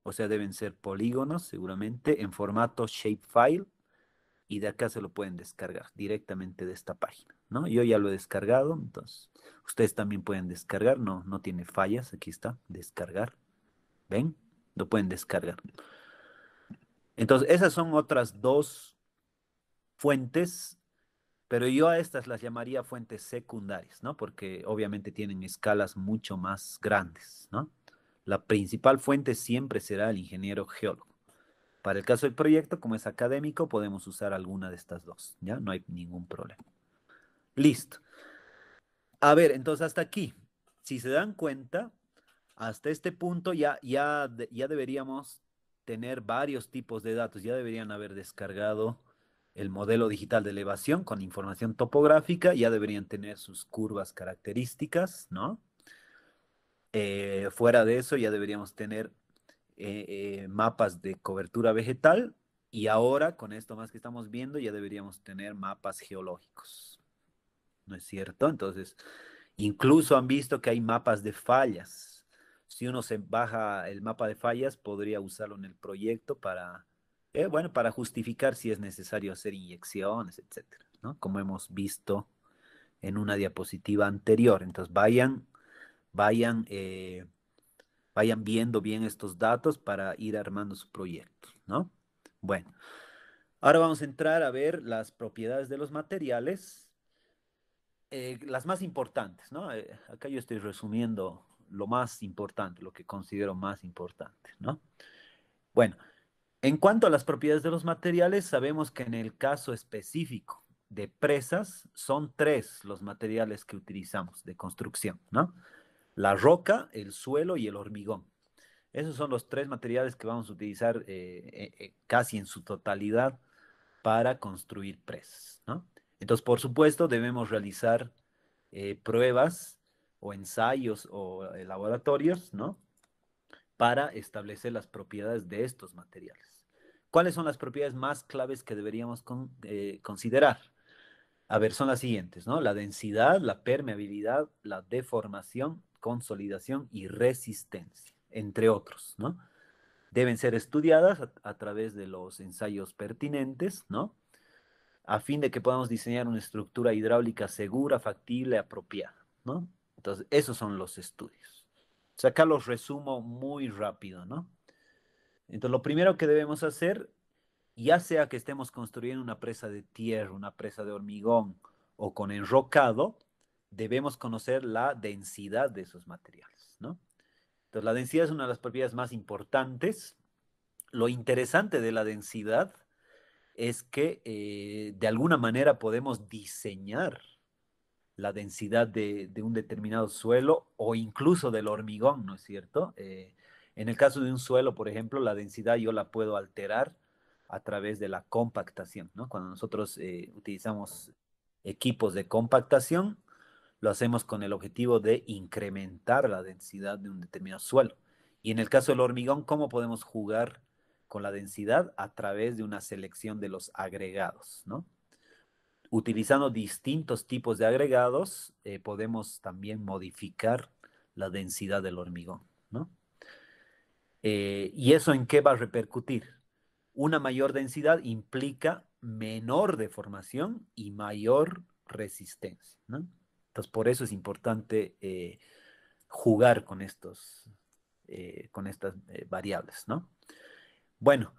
o sea, deben ser polígonos seguramente, en formato shapefile, y de acá se lo pueden descargar directamente de esta página, ¿no? Yo ya lo he descargado, entonces ustedes también pueden descargar, no tiene fallas, aquí está, descargar, ¿ven? Lo pueden descargar. Entonces, esas son otras dos fuentes, pero yo a estas las llamaría fuentes secundarias, ¿no? Porque obviamente tienen escalas mucho más grandes, ¿no? La principal fuente siempre será el ingeniero geólogo. Para el caso del proyecto, como es académico, podemos usar alguna de estas dos, ¿ya? No hay ningún problema. Listo. A ver, entonces hasta aquí. Si se dan cuenta, hasta este punto ya deberíamos tener varios tipos de datos. Ya deberían haber descargado el modelo digital de elevación con información topográfica. Ya deberían tener sus curvas características, ¿no? Fuera de eso, ya deberíamos tener mapas de cobertura vegetal. Y ahora, con esto más que estamos viendo, ya deberíamos tener mapas geológicos. ¿No es cierto? Entonces, incluso han visto que hay mapas de fallas. Si uno se baja el mapa de fallas, podría usarlo en el proyecto bueno, para justificar si es necesario hacer inyecciones, etcétera, ¿no? Como hemos visto en una diapositiva anterior. Entonces, vayan, vayan viendo bien estos datos para ir armando su proyecto, ¿no? Bueno, ahora vamos a entrar a ver las propiedades de los materiales. Las más importantes, ¿no? Acá yo estoy resumiendo lo más importante, lo que considero más importante, ¿no? Bueno, en cuanto a las propiedades de los materiales, sabemos que en el caso específico de presas, son tres los materiales que utilizamos de construcción, ¿no? La roca, el suelo y el hormigón. Esos son los tres materiales que vamos a utilizar casi en su totalidad para construir presas, ¿no? Entonces, por supuesto, debemos realizar pruebas o ensayos o laboratorios, ¿no? Para establecer las propiedades de estos materiales. ¿Cuáles son las propiedades más claves que deberíamos considerar? A ver, son las siguientes, ¿no? La densidad, la permeabilidad, la deformación, consolidación y resistencia, entre otros, ¿no? Deben ser estudiadas a través de los ensayos pertinentes, ¿no? A fin de que podamos diseñar una estructura hidráulica segura, factible, apropiada, ¿no? Entonces, esos son los estudios. O sea, acá los resumo muy rápido, ¿no? Entonces, lo primero que debemos hacer, ya sea que estemos construyendo una presa de tierra, una presa de hormigón o con enrocado, debemos conocer la densidad de esos materiales, ¿no? Entonces, la densidad es una de las propiedades más importantes. Lo interesante de la densidad es que de alguna manera podemos diseñar la densidad de un determinado suelo o incluso del hormigón, ¿no es cierto? En el caso de un suelo, por ejemplo, la densidad yo la puedo alterar a través de la compactación, ¿no? Cuando nosotros utilizamos equipos de compactación, lo hacemos con el objetivo de incrementar la densidad de un determinado suelo. Y en el caso del hormigón, ¿cómo podemos jugar con la densidad? A través de una selección de los agregados, ¿no? Utilizando distintos tipos de agregados, podemos también modificar la densidad del hormigón, ¿no? ¿Y eso en qué va a repercutir? Una mayor densidad implica menor deformación y mayor resistencia, ¿no? Entonces, por eso es importante jugar con estas variables, ¿no? Bueno,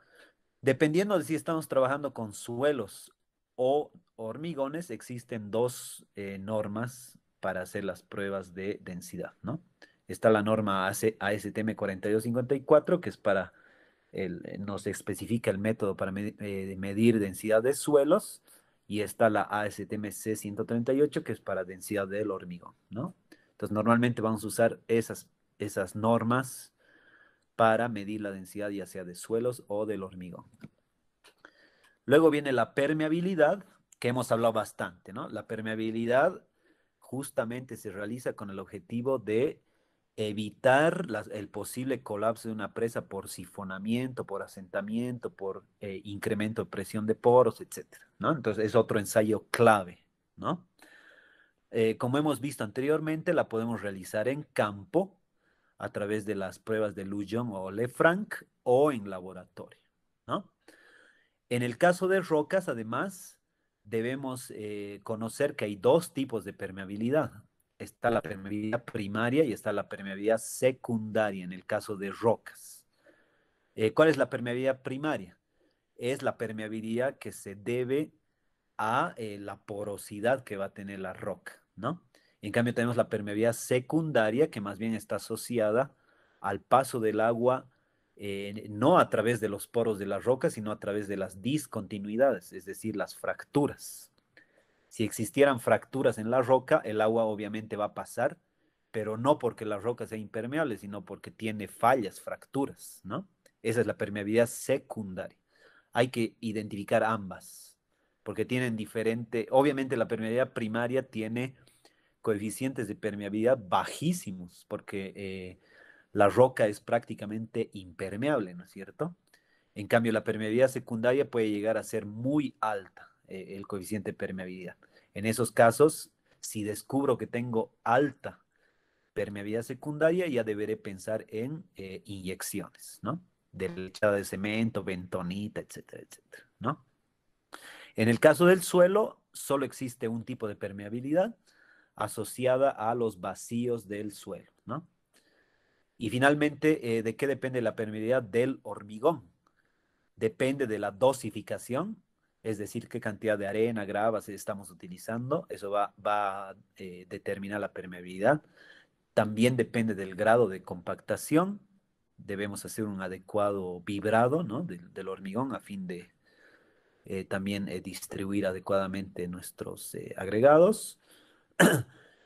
dependiendo de si estamos trabajando con suelos o hormigones, existen dos normas para hacer las pruebas de densidad, ¿no? Está la norma ASTM 4254, que es para nos especifica el método para medir densidad de suelos, y está la ASTM C138, que es para densidad del hormigón, ¿no? Entonces, normalmente vamos a usar esas normas para medir la densidad ya sea de suelos o del hormigón. Luego viene la permeabilidad, que hemos hablado bastante, ¿no? La permeabilidad justamente se realiza con el objetivo de evitar el posible colapso de una presa por sifonamiento, por asentamiento, por incremento de presión de poros, etcétera, ¿no? Entonces es otro ensayo clave, ¿no? Como hemos visto anteriormente, la podemos realizar en campo a través de las pruebas de Lujon o Lefranc o en laboratorio, ¿no? En el caso de rocas, además, debemos conocer que hay dos tipos de permeabilidad. Está la permeabilidad primaria y está la permeabilidad secundaria en el caso de rocas. ¿Cuál es la permeabilidad primaria? Es la permeabilidad que se debe a la porosidad que va a tener la roca, ¿no? En cambio, tenemos la permeabilidad secundaria, que más bien está asociada al paso del agua, no a través de los poros de la roca, sino a través de las discontinuidades, es decir, las fracturas. Si existieran fracturas en la roca, el agua obviamente va a pasar, pero no porque la roca sea impermeable, sino porque tiene fallas, fracturas, ¿no? Esa es la permeabilidad secundaria. Hay que identificar ambas, porque tienen diferente, obviamente la permeabilidad primaria tiene coeficientes de permeabilidad bajísimos, porque la roca es prácticamente impermeable, ¿no es cierto? En cambio, la permeabilidad secundaria puede llegar a ser muy alta, el coeficiente de permeabilidad. En esos casos, si descubro que tengo alta permeabilidad secundaria, ya deberé pensar en inyecciones, ¿no? De lechada de cemento, bentonita, etcétera, etcétera, ¿no? En el caso del suelo, solo existe un tipo de permeabilidad asociada a los vacíos del suelo, ¿no? Y finalmente, ¿de qué depende la permeabilidad del hormigón? Depende de la dosificación, es decir, qué cantidad de arena, gravas estamos utilizando, eso va a determinar la permeabilidad. También depende del grado de compactación, debemos hacer un adecuado vibrado, ¿no? del hormigón a fin de también distribuir adecuadamente nuestros agregados.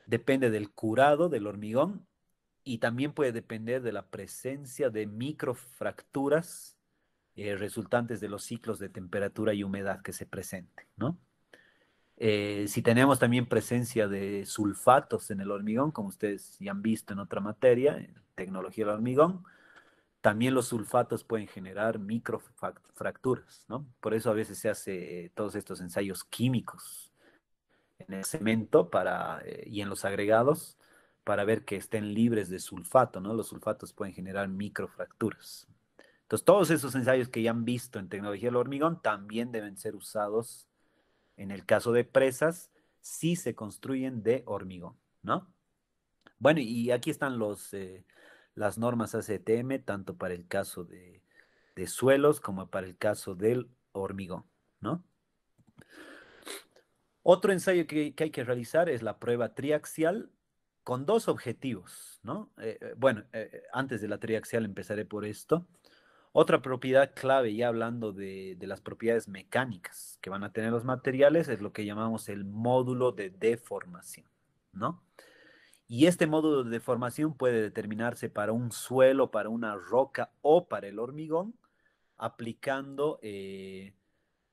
Depende del curado del hormigón y también puede depender de la presencia de microfracturas resultantes de los ciclos de temperatura y humedad que se presenten, ¿no? Si tenemos también presencia de sulfatos en el hormigón, como ustedes ya han visto en otra materia, en tecnología del hormigón, también los sulfatos pueden generar microfracturas, ¿no? Por eso a veces se hace todos estos ensayos químicos en el cemento y en los agregados para ver que estén libres de sulfato, ¿no? Los sulfatos pueden generar microfracturas. Entonces, todos esos ensayos que ya han visto en tecnología del hormigón también deben ser usados en el caso de presas si se construyen de hormigón, ¿no? Bueno, y aquí están las normas ACTM, tanto para el caso de suelos como para el caso del hormigón, ¿no? Otro ensayo que hay que realizar es la prueba triaxial con dos objetivos, ¿no? Bueno, antes de la triaxial empezaré por esto. Otra propiedad clave, ya hablando de las propiedades mecánicas que van a tener los materiales, es lo que llamamos el módulo de deformación, ¿no? Y este módulo de deformación puede determinarse para un suelo, para una roca o para el hormigón, aplicando,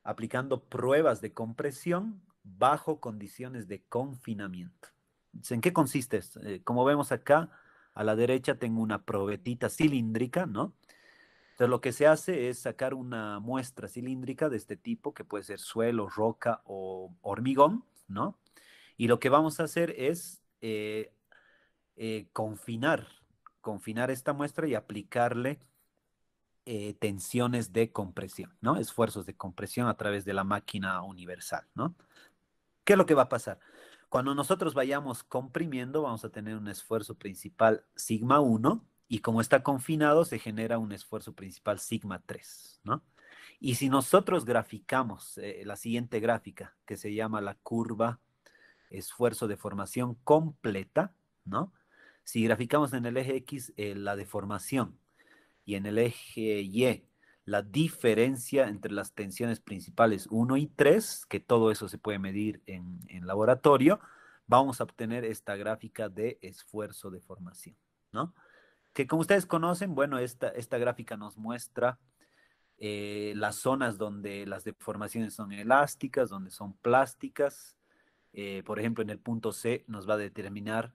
aplicando pruebas de compresión bajo condiciones de confinamiento. ¿En qué consiste esto? Como vemos acá, a la derecha tengo una probetita cilíndrica, ¿no? Entonces lo que se hace es sacar una muestra cilíndrica de este tipo, que puede ser suelo, roca o hormigón, ¿no? Y lo que vamos a hacer es confinar esta muestra y aplicarle tensiones de compresión, ¿no? Esfuerzos de compresión a través de la máquina universal, ¿no? ¿Qué es lo que va a pasar? Cuando nosotros vayamos comprimiendo, vamos a tener un esfuerzo principal sigma 1 y como está confinado, se genera un esfuerzo principal sigma 3, ¿no? Y si nosotros graficamos la siguiente gráfica, que se llama la curva esfuerzo de formación completa, ¿no? Si graficamos en el eje X la deformación y en el eje Y la diferencia entre las tensiones principales 1 y 3, que todo eso se puede medir en laboratorio, vamos a obtener esta gráfica de esfuerzo de formación, ¿no? Que como ustedes conocen, bueno, esta gráfica nos muestra las zonas donde las deformaciones son elásticas, donde son plásticas. Por ejemplo, en el punto C nos va a determinar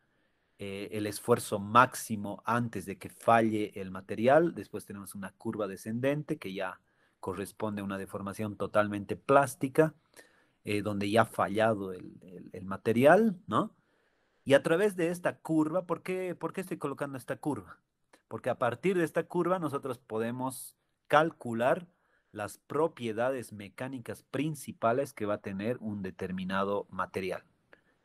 el esfuerzo máximo antes de que falle el material. Después tenemos una curva descendente que ya corresponde a una deformación totalmente plástica, donde ya ha fallado el material, ¿no? Y a través de esta curva, ¿por qué estoy colocando esta curva? Porque a partir de esta curva nosotros podemos calcular las propiedades mecánicas principales que va a tener un determinado material,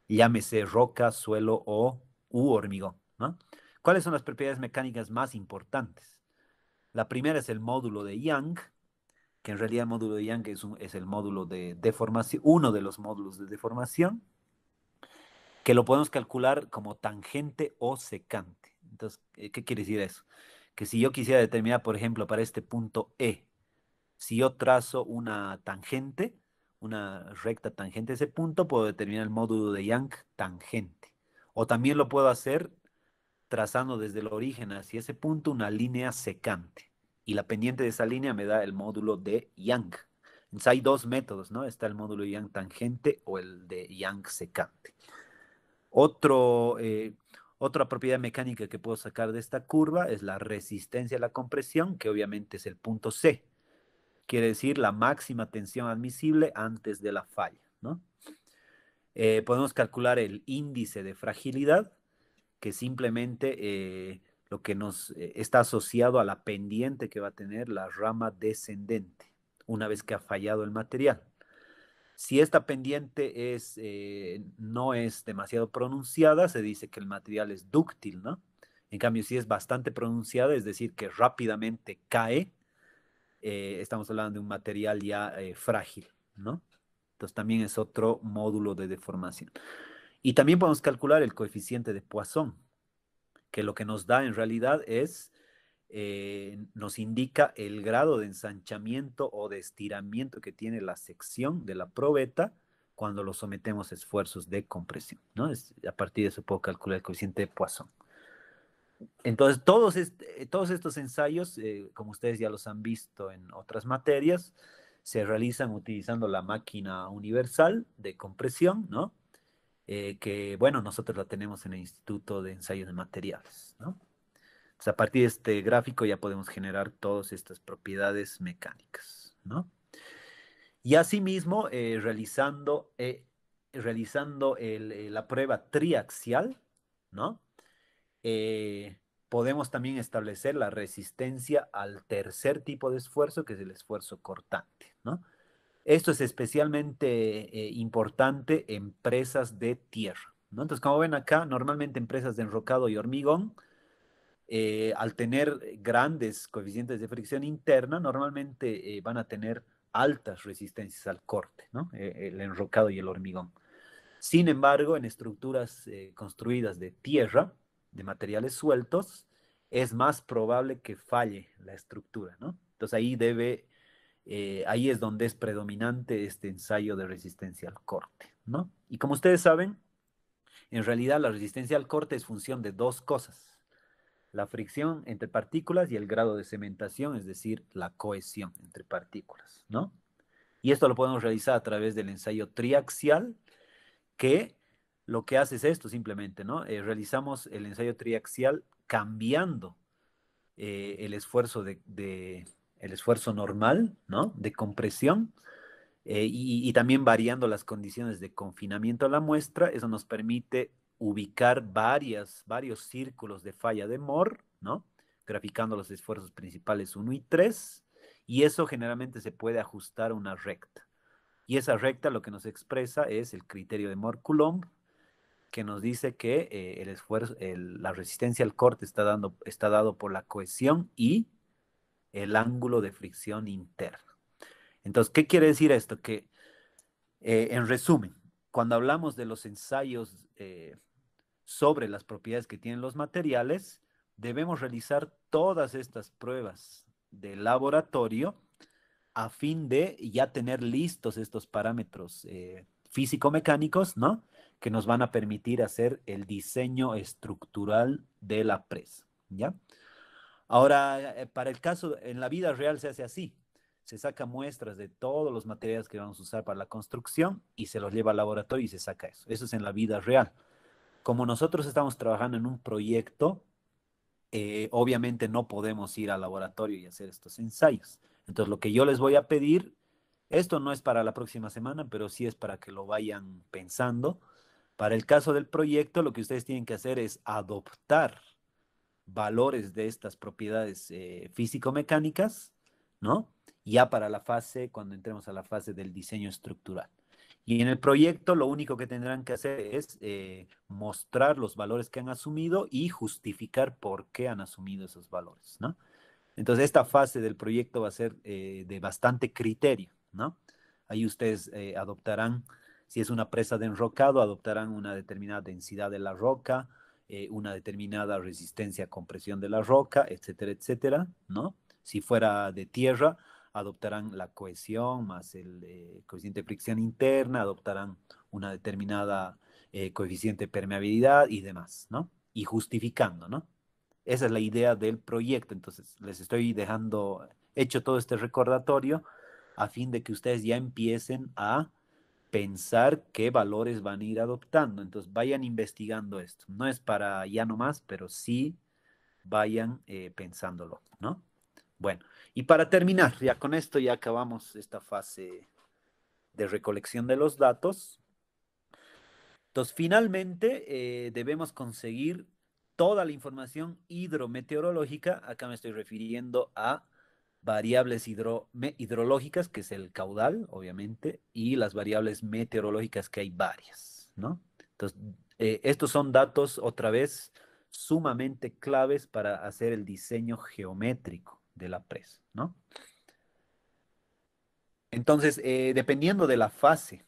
llámese roca, suelo o u hormigón, ¿no? ¿Cuáles son las propiedades mecánicas más importantes? La primera es el módulo de Young, que en realidad el módulo de Young es el módulo de deformación, uno de los módulos de deformación, que lo podemos calcular como tangente o secante. Entonces, ¿qué quiere decir eso? Que si yo quisiera determinar, por ejemplo, para este punto E, si yo trazo una tangente, una recta tangente a ese punto, puedo determinar el módulo de Young tangente. O también lo puedo hacer trazando desde el origen hacia ese punto una línea secante. Y la pendiente de esa línea me da el módulo de Young. Entonces hay dos métodos, ¿no? Está el módulo de Young tangente o el de Young secante. Otro, otra propiedad mecánica que puedo sacar de esta curva es la resistencia a la compresión, que obviamente es el punto C. Quiere decir la máxima tensión admisible antes de la falla, ¿no? Podemos calcular el índice de fragilidad, que simplemente lo que nos está asociado a la pendiente que va a tener la rama descendente una vez que ha fallado el material. Si esta pendiente no es demasiado pronunciada, se dice que el material es dúctil, ¿no? En cambio, si es bastante pronunciada, es decir, que rápidamente cae, estamos hablando de un material ya frágil, ¿no? Entonces también es otro módulo de deformación. Y también podemos calcular el coeficiente de Poisson, que lo que nos da en realidad nos indica el grado de ensanchamiento o de estiramiento que tiene la sección de la probeta cuando lo sometemos a esfuerzos de compresión, ¿no? A partir de eso puedo calcular el coeficiente de Poisson. Entonces, todos estos ensayos, como ustedes ya los han visto en otras materias, se realizan utilizando la máquina universal de compresión, ¿no? Que, bueno, nosotros la tenemos en el Instituto de Ensayos de Materiales, ¿no? Entonces, a partir de este gráfico ya podemos generar todas estas propiedades mecánicas, ¿no? Y asimismo, realizando la prueba triaxial, ¿no? Eh, podemos también establecer la resistencia al tercer tipo de esfuerzo, que es el esfuerzo cortante, ¿no? Esto es especialmente importante en presas de tierra, ¿no? Entonces, como ven acá, normalmente en presas de enrocado y hormigón, al tener grandes coeficientes de fricción interna, normalmente van a tener altas resistencias al corte, ¿no? El enrocado y el hormigón. Sin embargo, en estructuras construidas de tierra, de materiales sueltos, es más probable que falle la estructura, ¿no? Entonces ahí es donde es predominante este ensayo de resistencia al corte, ¿no? Y como ustedes saben, en realidad la resistencia al corte es función de dos cosas: la fricción entre partículas y el grado de cementación, es decir, la cohesión entre partículas, ¿no? Y esto lo podemos realizar a través del ensayo triaxial, que lo que hace es esto simplemente, ¿no? Realizamos el ensayo triaxial cambiando el esfuerzo normal, ¿no? De compresión, y también variando las condiciones de confinamiento a la muestra. Eso nos permite ubicar varios círculos de falla de Moore, ¿no? graficando los esfuerzos principales 1 y 3, y eso generalmente se puede ajustar a una recta. Y esa recta lo que nos expresa es el criterio de Mohr-Coulomb, que nos dice que el esfuerzo, la resistencia al corte está dado por la cohesión y el ángulo de fricción interno. Entonces, ¿qué quiere decir esto? Que, en resumen, cuando hablamos de los ensayos sobre las propiedades que tienen los materiales, debemos realizar todas estas pruebas de laboratorio a fin de ya tener listos estos parámetros físico-mecánicos, ¿no? Que nos van a permitir hacer el diseño estructural de la presa, ¿ya? Ahora, para el caso, en la vida real se hace así. Se saca muestras de todos los materiales que vamos a usar para la construcción y se los lleva al laboratorio y se saca eso. Eso es en la vida real. Como nosotros estamos trabajando en un proyecto, obviamente no podemos ir al laboratorio y hacer estos ensayos. Entonces, lo que yo les voy a pedir, esto no es para la próxima semana, pero sí es para que lo vayan pensando. Para el caso del proyecto, lo que ustedes tienen que hacer es adoptar valores de estas propiedades físico-mecánicas, ¿no? Ya para la fase, cuando entremos a la fase del diseño estructural. Y en el proyecto lo único que tendrán que hacer es mostrar los valores que han asumido y justificar por qué han asumido esos valores, ¿no? Entonces esta fase del proyecto va a ser de bastante criterio, ¿no? Ahí ustedes adoptarán, si es una presa de enrocado, adoptarán una determinada densidad de la roca, una determinada resistencia a compresión de la roca, etcétera, etcétera, ¿no? Si fuera de tierra, adoptarán la cohesión más el coeficiente de fricción interna, adoptarán una determinada coeficiente de permeabilidad y demás, ¿no? Y justificando, ¿no? Esa es la idea del proyecto. Entonces, les estoy dejando hecho todo este recordatorio a fin de que ustedes ya empiecen a pensar qué valores van a ir adoptando. Entonces, vayan investigando esto. No es para ya nomás, pero sí vayan pensándolo, ¿no? Bueno, y para terminar, ya con esto ya acabamos esta fase de recolección de los datos. Entonces, finalmente, debemos conseguir toda la información hidrometeorológica. Acá me estoy refiriendo a variables hidrológicas, que es el caudal, obviamente, y las variables meteorológicas, que hay varias, ¿no? Entonces, estos son datos, otra vez, sumamente claves para hacer el diseño geométrico de la presa, ¿no? Entonces, dependiendo de la fase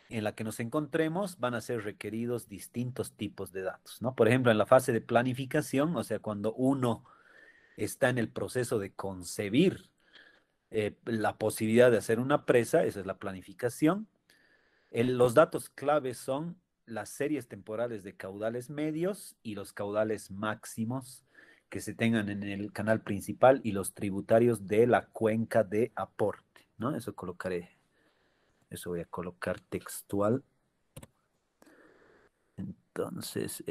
en la que nos encontremos, van a ser requeridos distintos tipos de datos, ¿no? Por ejemplo, en la fase de planificación, o sea, cuando uno está en el proceso de concebir la posibilidad de hacer una presa, esa es la planificación. Los datos claves son las series temporales de caudales medios y los caudales máximos que se tengan en el canal principal y los tributarios de la cuenca de aporte, ¿no? Eso voy a colocar textual. Entonces,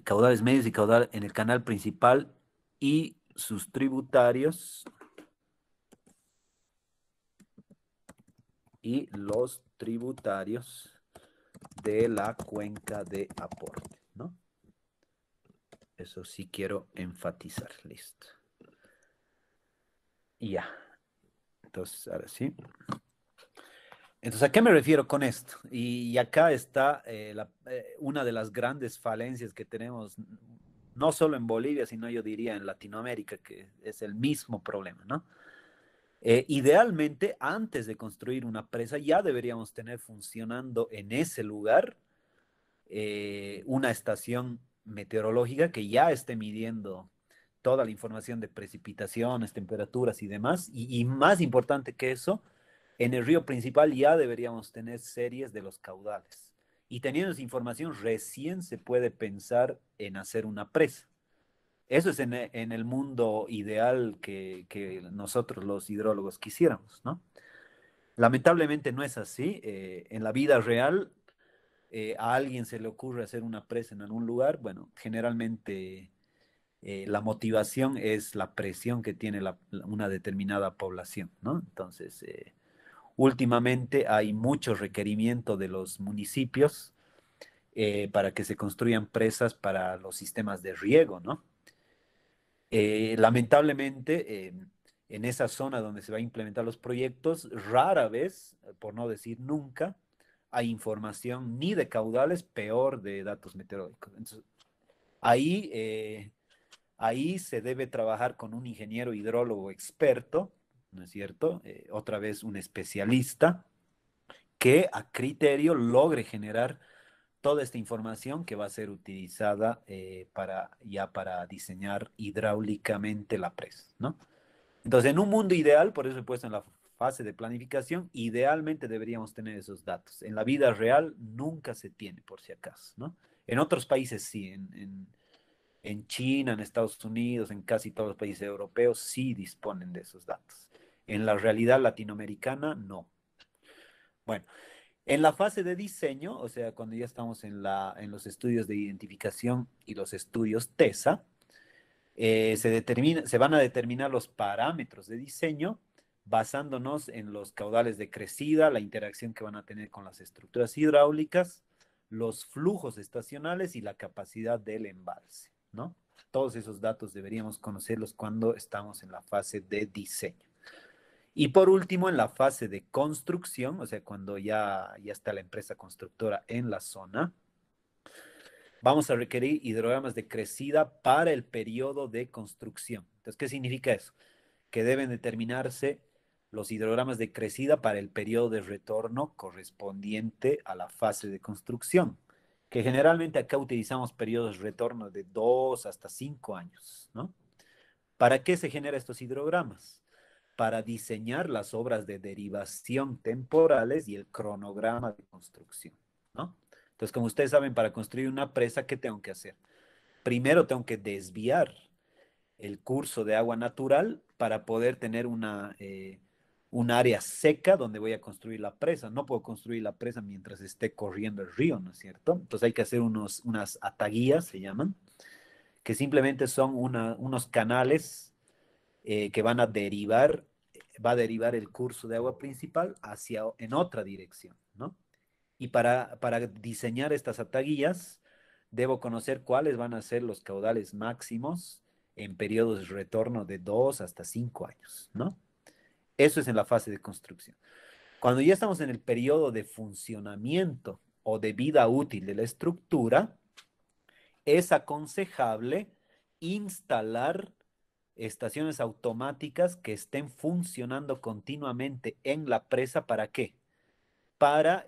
caudales medios y caudal en el canal principal y sus tributarios y los tributarios de la cuenca de aporte, ¿no? Eso sí quiero enfatizar, listo. Y ya. Entonces, ahora sí. Entonces, ¿a qué me refiero con esto? Y acá está una de las grandes falencias que tenemos, no solo en Bolivia, sino yo diría en Latinoamérica, que es el mismo problema, ¿no? Idealmente, antes de construir una presa, ya deberíamos tener funcionando en ese lugar una estación meteorológica que ya esté midiendo toda la información de precipitaciones, temperaturas y demás. Y más importante que eso, en el río principal ya deberíamos tener series de los caudales. Y teniendo esa información, recién se puede pensar en hacer una presa. Eso es en el mundo ideal que nosotros los hidrólogos quisiéramos, ¿no? Lamentablemente no es así. En la vida real, a alguien se le ocurre hacer una presa en algún lugar, bueno, generalmente la motivación es la presión que tiene una determinada población, ¿no? Entonces, últimamente hay mucho requerimiento de los municipios para que se construyan presas para los sistemas de riego, ¿no? Lamentablemente, en esa zona donde se va a implementar los proyectos, rara vez, por no decir nunca, hay información ni de caudales, peor de datos meteorológicos. Entonces, ahí, ahí se debe trabajar con un ingeniero hidrólogo experto, ¿no es cierto? Otra vez un especialista que a criterio logre generar toda esta información que va a ser utilizada para diseñar hidráulicamente la presa, ¿no? Entonces, en un mundo ideal, por eso he puesto en la fase de planificación, idealmente deberíamos tener esos datos. En la vida real nunca se tiene, por si acaso, ¿no? En otros países sí, en China, en Estados Unidos, en casi todos los países europeos sí disponen de esos datos. En la realidad latinoamericana, no. Bueno, en la fase de diseño, o sea, cuando ya estamos en los estudios de identificación y los estudios TESA, se van a determinar los parámetros de diseño basándonos en los caudales de crecida, la interacción que van a tener con las estructuras hidráulicas, los flujos estacionales y la capacidad del embalse, ¿no? Todos esos datos deberíamos conocerlos cuando estamos en la fase de diseño. Y por último, en la fase de construcción, o sea, cuando ya está la empresa constructora en la zona, vamos a requerir hidrogramas de crecida para el periodo de construcción. Entonces, ¿qué significa eso? Que deben determinarse los hidrogramas de crecida para el periodo de retorno correspondiente a la fase de construcción, que generalmente acá utilizamos periodos de retorno de 2 hasta 5 años, ¿no? ¿Para qué se generan estos hidrogramas? Para diseñar las obras de derivación temporales y el cronograma de construcción, ¿no? Entonces, como ustedes saben, para construir una presa, ¿qué tengo que hacer? Primero tengo que desviar el curso de agua natural para poder tener un área seca donde voy a construir la presa. No puedo construir la presa mientras esté corriendo el río, ¿no es cierto? Entonces hay que hacer unas ataguías, se llaman, que simplemente son unos canales que van a derivar, va a derivar el curso de agua principal en otra dirección, ¿no? Y para diseñar estas ataguillas, debo conocer cuáles van a ser los caudales máximos en periodos de retorno de 2 hasta 5 años, ¿no? Eso es en la fase de construcción. Cuando ya estamos en el periodo de funcionamiento o de vida útil de la estructura, es aconsejable instalar estaciones automáticas que estén funcionando continuamente en la presa. ¿Para qué? Para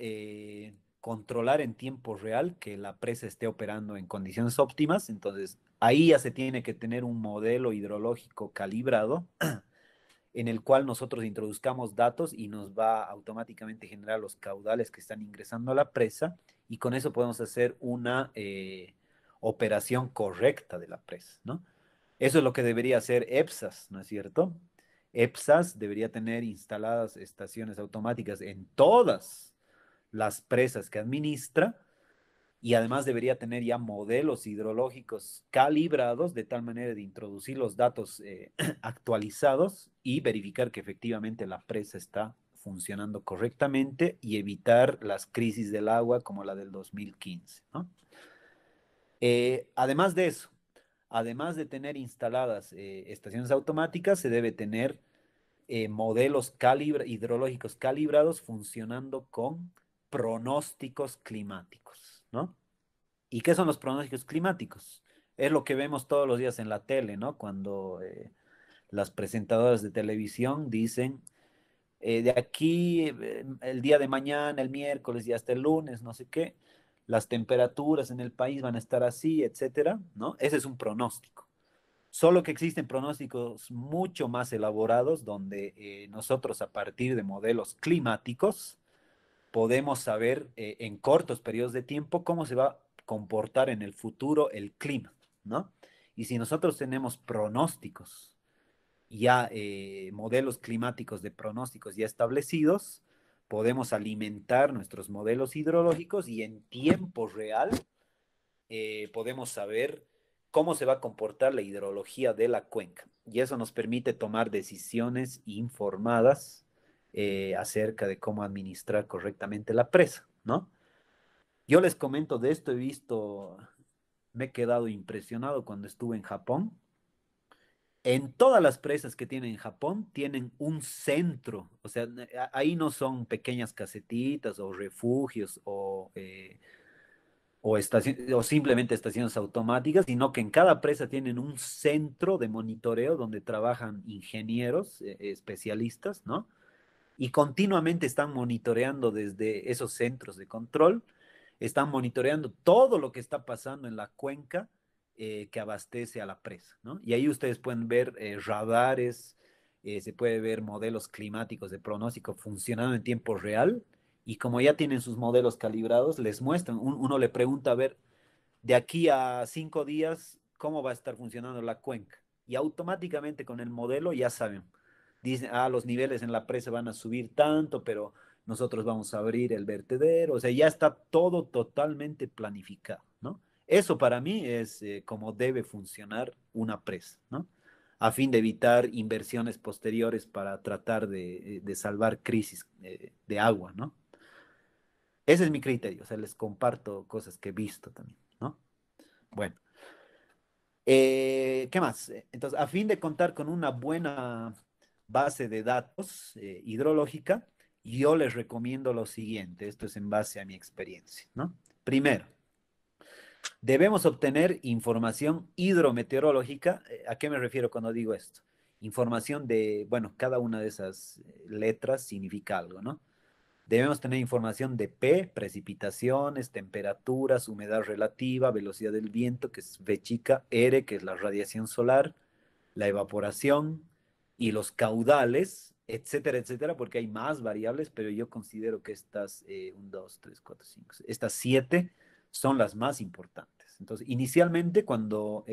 controlar en tiempo real que la presa esté operando en condiciones óptimas. Entonces, ahí ya se tiene que tener un modelo hidrológico calibrado en el cual nosotros introduzcamos datos y nos va a automáticamente generar los caudales que están ingresando a la presa y con eso podemos hacer una operación correcta de la presa, ¿no? Eso es lo que debería hacer EPSAS, ¿no es cierto? EPSAS debería tener instaladas estaciones automáticas en todas las presas que administra y además debería tener ya modelos hidrológicos calibrados de tal manera de introducir los datos actualizados y verificar que efectivamente la presa está funcionando correctamente y evitar las crisis del agua como la del 2015, ¿no? Además de eso, además de tener instaladas estaciones automáticas, se debe tener modelos hidrológicos calibrados funcionando con pronósticos climáticos, ¿no? ¿Y qué son los pronósticos climáticos? Es lo que vemos todos los días en la tele, ¿no? Cuando las presentadoras de televisión dicen, de aquí, el día de mañana, el miércoles y hasta el lunes, no sé qué, las temperaturas en el país van a estar así, etcétera, ¿no? Ese es un pronóstico. Solo que existen pronósticos mucho más elaborados donde nosotros a partir de modelos climáticos podemos saber en cortos periodos de tiempo cómo se va a comportar en el futuro el clima, ¿no? Y si nosotros tenemos pronósticos, ya modelos climáticos de pronósticos ya establecidos, podemos alimentar nuestros modelos hidrológicos y en tiempo real podemos saber cómo se va a comportar la hidrología de la cuenca. Y eso nos permite tomar decisiones informadas acerca de cómo administrar correctamente la presa, ¿no? Yo les comento de esto, he visto, me he quedado impresionado cuando estuve en Japón. En todas las presas que tienen en Japón tienen un centro, o sea, ahí no son pequeñas casetitas o refugios o simplemente estaciones automáticas, sino que en cada presa tienen un centro de monitoreo donde trabajan ingenieros, especialistas, ¿no? Y continuamente están monitoreando desde esos centros de control, están monitoreando todo lo que está pasando en la cuenca que abastece a la presa, ¿no? Y ahí ustedes pueden ver radares, se puede ver modelos climáticos de pronóstico funcionando en tiempo real, y como ya tienen sus modelos calibrados, les muestran, uno le pregunta, a ver, de aquí a 5 días, ¿cómo va a estar funcionando la cuenca? Y automáticamente con el modelo ya saben. Dicen, los niveles en la presa van a subir tanto, pero nosotros vamos a abrir el vertedero. O sea, ya está todo totalmente planificado, ¿no? Eso para mí es como debe funcionar una presa, ¿no? A fin de evitar inversiones posteriores para tratar de salvar crisis de agua, ¿no? Ese es mi criterio, o sea, les comparto cosas que he visto también, ¿no? Bueno, ¿qué más? Entonces, a fin de contar con una buena base de datos hidrológica, yo les recomiendo lo siguiente, esto es en base a mi experiencia, ¿no? Primero, debemos obtener información hidrometeorológica. ¿A qué me refiero cuando digo esto? Información de, bueno, cada una de esas letras significa algo, ¿no? Debemos tener información de P, precipitaciones, temperaturas, humedad relativa, velocidad del viento, que es V chica, R, que es la radiación solar, la evaporación y los caudales, etcétera, etcétera, porque hay más variables, pero yo considero que estas, 1, 2, 3, 4, 5, estas 7 son las más importantes. Entonces, inicialmente, cuando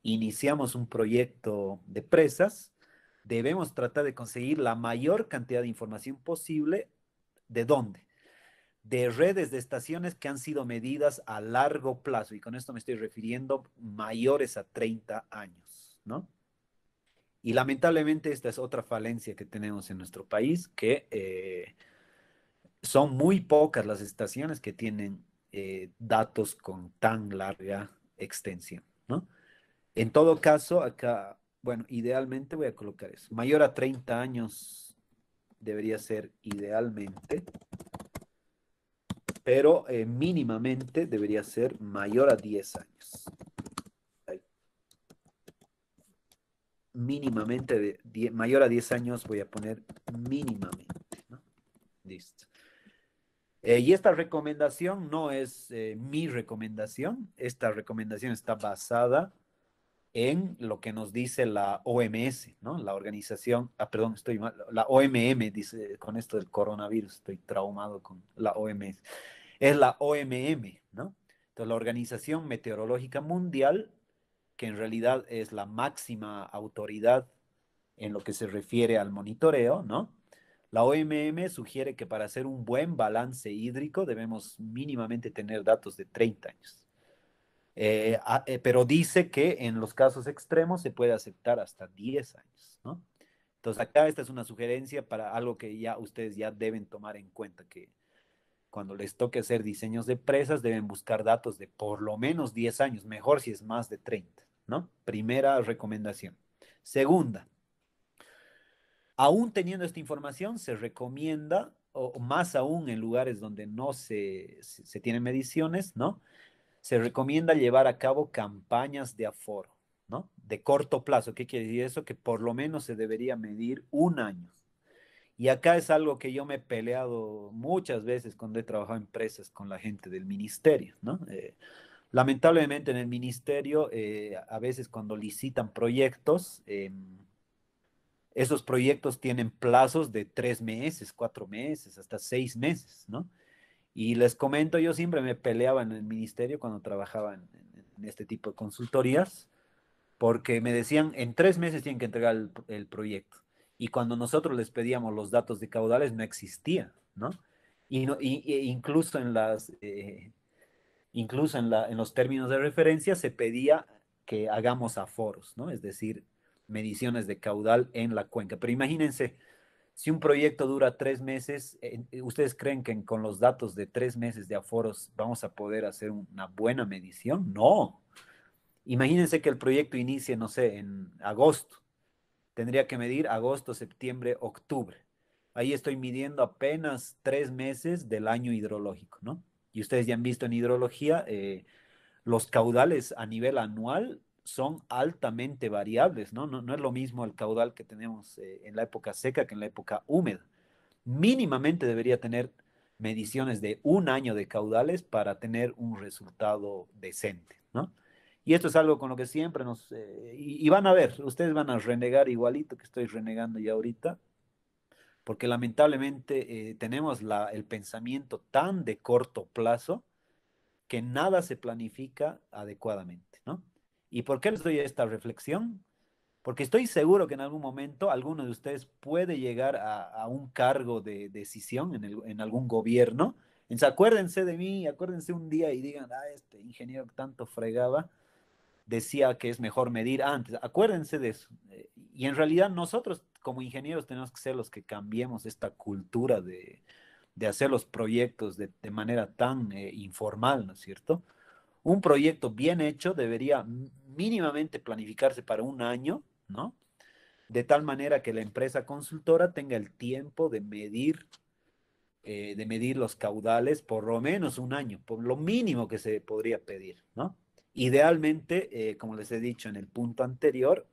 iniciamos un proyecto de presas, debemos tratar de conseguir la mayor cantidad de información posible. ¿De dónde? De redes de estaciones que han sido medidas a largo plazo, y con esto me estoy refiriendo mayores a 30 años, ¿no? Y lamentablemente esta es otra falencia que tenemos en nuestro país, que son muy pocas las estaciones que tienen datos con tan larga extensión, ¿no? En todo caso, acá, bueno, idealmente voy a colocar eso. Mayor a 30 años debería ser idealmente, pero mínimamente debería ser mayor a 10 años. Mínimamente, mayor a 10 años voy a poner mínimamente, ¿no? Listo. Y esta recomendación no es mi recomendación, esta recomendación está basada en lo que nos dice la OMS, ¿no? La organización, perdón, estoy mal, la OMM, dice, con esto del coronavirus, estoy traumado con la OMS. Es la OMM, ¿no? Entonces, la Organización Meteorológica Mundial, que en realidad es la máxima autoridad en lo que se refiere al monitoreo, ¿no? La OMM sugiere que para hacer un buen balance hídrico debemos mínimamente tener datos de 30 años. Pero dice que en los casos extremos se puede aceptar hasta 10 años, ¿no? Entonces acá esta es una sugerencia para algo que ya ustedes ya deben tomar en cuenta, que cuando les toque hacer diseños de presas deben buscar datos de por lo menos 10 años, mejor si es más de 30, ¿no? Primera recomendación. Segunda, aún teniendo esta información, se recomienda, o más aún en lugares donde no se tienen mediciones, ¿no? Se recomienda llevar a cabo campañas de aforo, ¿no? De corto plazo. ¿Qué quiere decir eso? Que por lo menos se debería medir un año. Y acá es algo que yo me he peleado muchas veces cuando he trabajado en empresas con la gente del ministerio, ¿no? Lamentablemente en el ministerio, a veces cuando licitan proyectos, esos proyectos tienen plazos de 3 meses, 4 meses, hasta 6 meses, ¿no? Y les comento, yo siempre me peleaba en el ministerio cuando trabajaba en este tipo de consultorías, porque me decían, en 3 meses tienen que entregar el proyecto. Y cuando nosotros les pedíamos los datos de caudales, no existía, ¿no? Y, incluso en los términos de referencia se pedía que hagamos aforos, ¿no? Es decir, mediciones de caudal en la cuenca. Pero imagínense, Si un proyecto dura 3 meses, ¿ustedes creen que con los datos de 3 meses de aforos vamos a poder hacer una buena medición? No. Imagínense que el proyecto inicie, no sé, en agosto. Tendría que medir agosto, septiembre, octubre. Ahí estoy midiendo apenas 3 meses del año hidrológico, ¿no? Y ustedes ya han visto en hidrología, los caudales a nivel anual son altamente variables, ¿no? No es lo mismo el caudal que tenemos en la época seca que en la época húmeda. Mínimamente debería tener mediciones de un año de caudales para tener un resultado decente, ¿no? Y esto es algo con lo que siempre y van a ver, ustedes van a renegar igualito que estoy renegando ya ahorita, porque lamentablemente tenemos el pensamiento tan de corto plazo que nada se planifica adecuadamente, ¿no? ¿Y por qué les doy esta reflexión? Porque estoy seguro que en algún momento alguno de ustedes puede llegar a un cargo de decisión en algún gobierno. Entonces, acuérdense de mí, acuérdense un día y digan, este ingeniero que tanto fregaba decía que es mejor medir antes. Acuérdense de eso. Y en realidad nosotros como ingenieros tenemos que ser los que cambiemos esta cultura de hacer los proyectos de manera tan informal, ¿no es cierto? Un proyecto bien hecho debería mínimamente planificarse para un año, ¿no? De tal manera que la empresa consultora tenga el tiempo de medir los caudales por lo menos un año, por lo mínimo que se podría pedir, ¿no? Idealmente, como les he dicho en el punto anterior,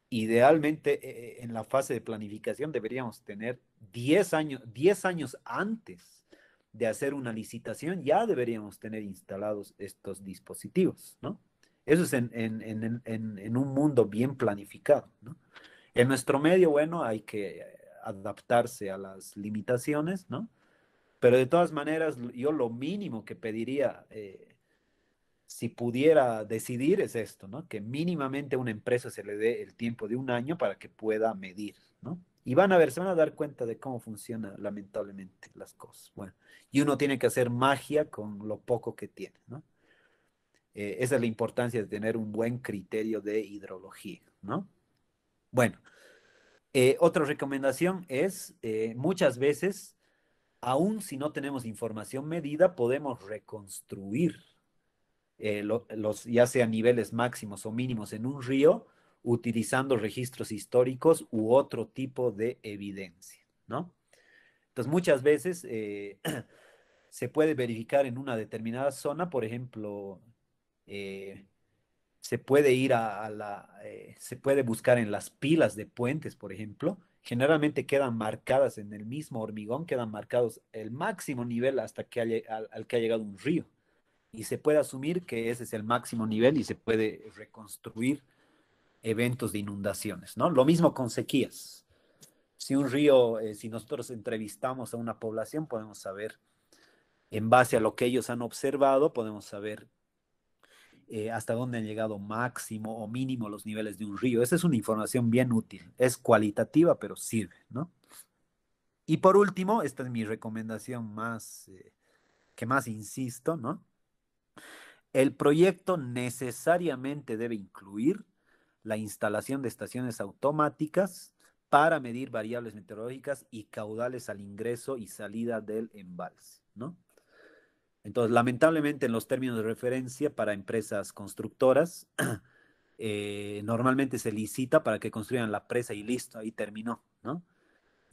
idealmente en la fase de planificación deberíamos tener 10 años antes de hacer una licitación, ya deberíamos tener instalados estos dispositivos, ¿no? Eso es en un mundo bien planificado, ¿no? En nuestro medio, bueno, hay que adaptarse a las limitaciones, ¿no? Pero de todas maneras, yo lo mínimo que pediría, si pudiera decidir, es esto, ¿no? Que mínimamente a una empresa se le dé el tiempo de un año para que pueda medir, ¿no? Y van a ver, se van a dar cuenta de cómo funciona lamentablemente las cosas. Bueno, y uno tiene que hacer magia con lo poco que tiene, ¿no? Esa es la importancia de tener un buen criterio de hidrología, ¿no? Bueno, otra recomendación es, muchas veces, aún si no tenemos información medida, podemos reconstruir ya sea niveles máximos o mínimos en un río, utilizando registros históricos u otro tipo de evidencia, ¿no? Entonces, muchas veces se puede verificar en una determinada zona, por ejemplo, eh, se puede ir se puede buscar en las pilas de puentes, por ejemplo. Generalmente quedan marcadas en el mismo hormigón, quedan marcados el máximo nivel hasta al que ha llegado un río. Y se puede asumir que ese es el máximo nivel y se puede reconstruir eventos de inundaciones, ¿no? Lo mismo con sequías. Si un río, si nosotros entrevistamos a una población, podemos saber, en base a lo que ellos han observado, podemos saber hasta dónde han llegado máximo o mínimo los niveles de un río. Esa es una información bien útil. Es cualitativa, pero sirve, ¿no? Y por último, esta es mi recomendación que más insisto, ¿no? El proyecto necesariamente debe incluir la instalación de estaciones automáticas para medir variables meteorológicas y caudales al ingreso y salida del embalse, ¿no? Entonces, lamentablemente, en los términos de referencia para empresas constructoras, normalmente se licita para que construyan la presa y listo, ahí terminó, ¿no?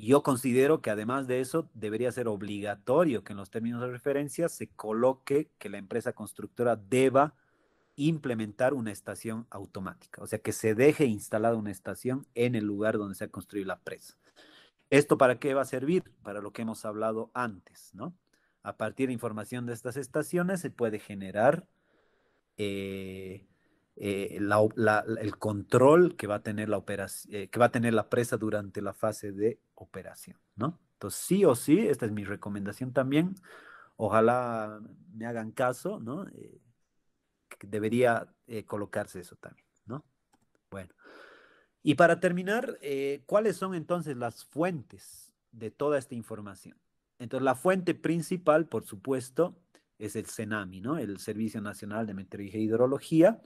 Yo considero que además de eso debería ser obligatorio que en los términos de referencia se coloque que la empresa constructora deba implementar una estación automática, o sea, que se deje instalada una estación en el lugar donde se ha construido la presa. ¿Esto para qué va a servir? Para lo que hemos hablado antes, ¿no? A partir de información de estas estaciones se puede generar eh, el control que va a tener que va a tener la presa durante la fase de operación, ¿no? Entonces, sí o sí, esta es mi recomendación también. Ojalá me hagan caso, ¿no? Que debería colocarse eso también, ¿no? Bueno, y para terminar, ¿cuáles son entonces las fuentes de toda esta información? Entonces, la fuente principal, por supuesto, es el CENAMI, ¿no? El Servicio Nacional de Meteorología e Hidrología.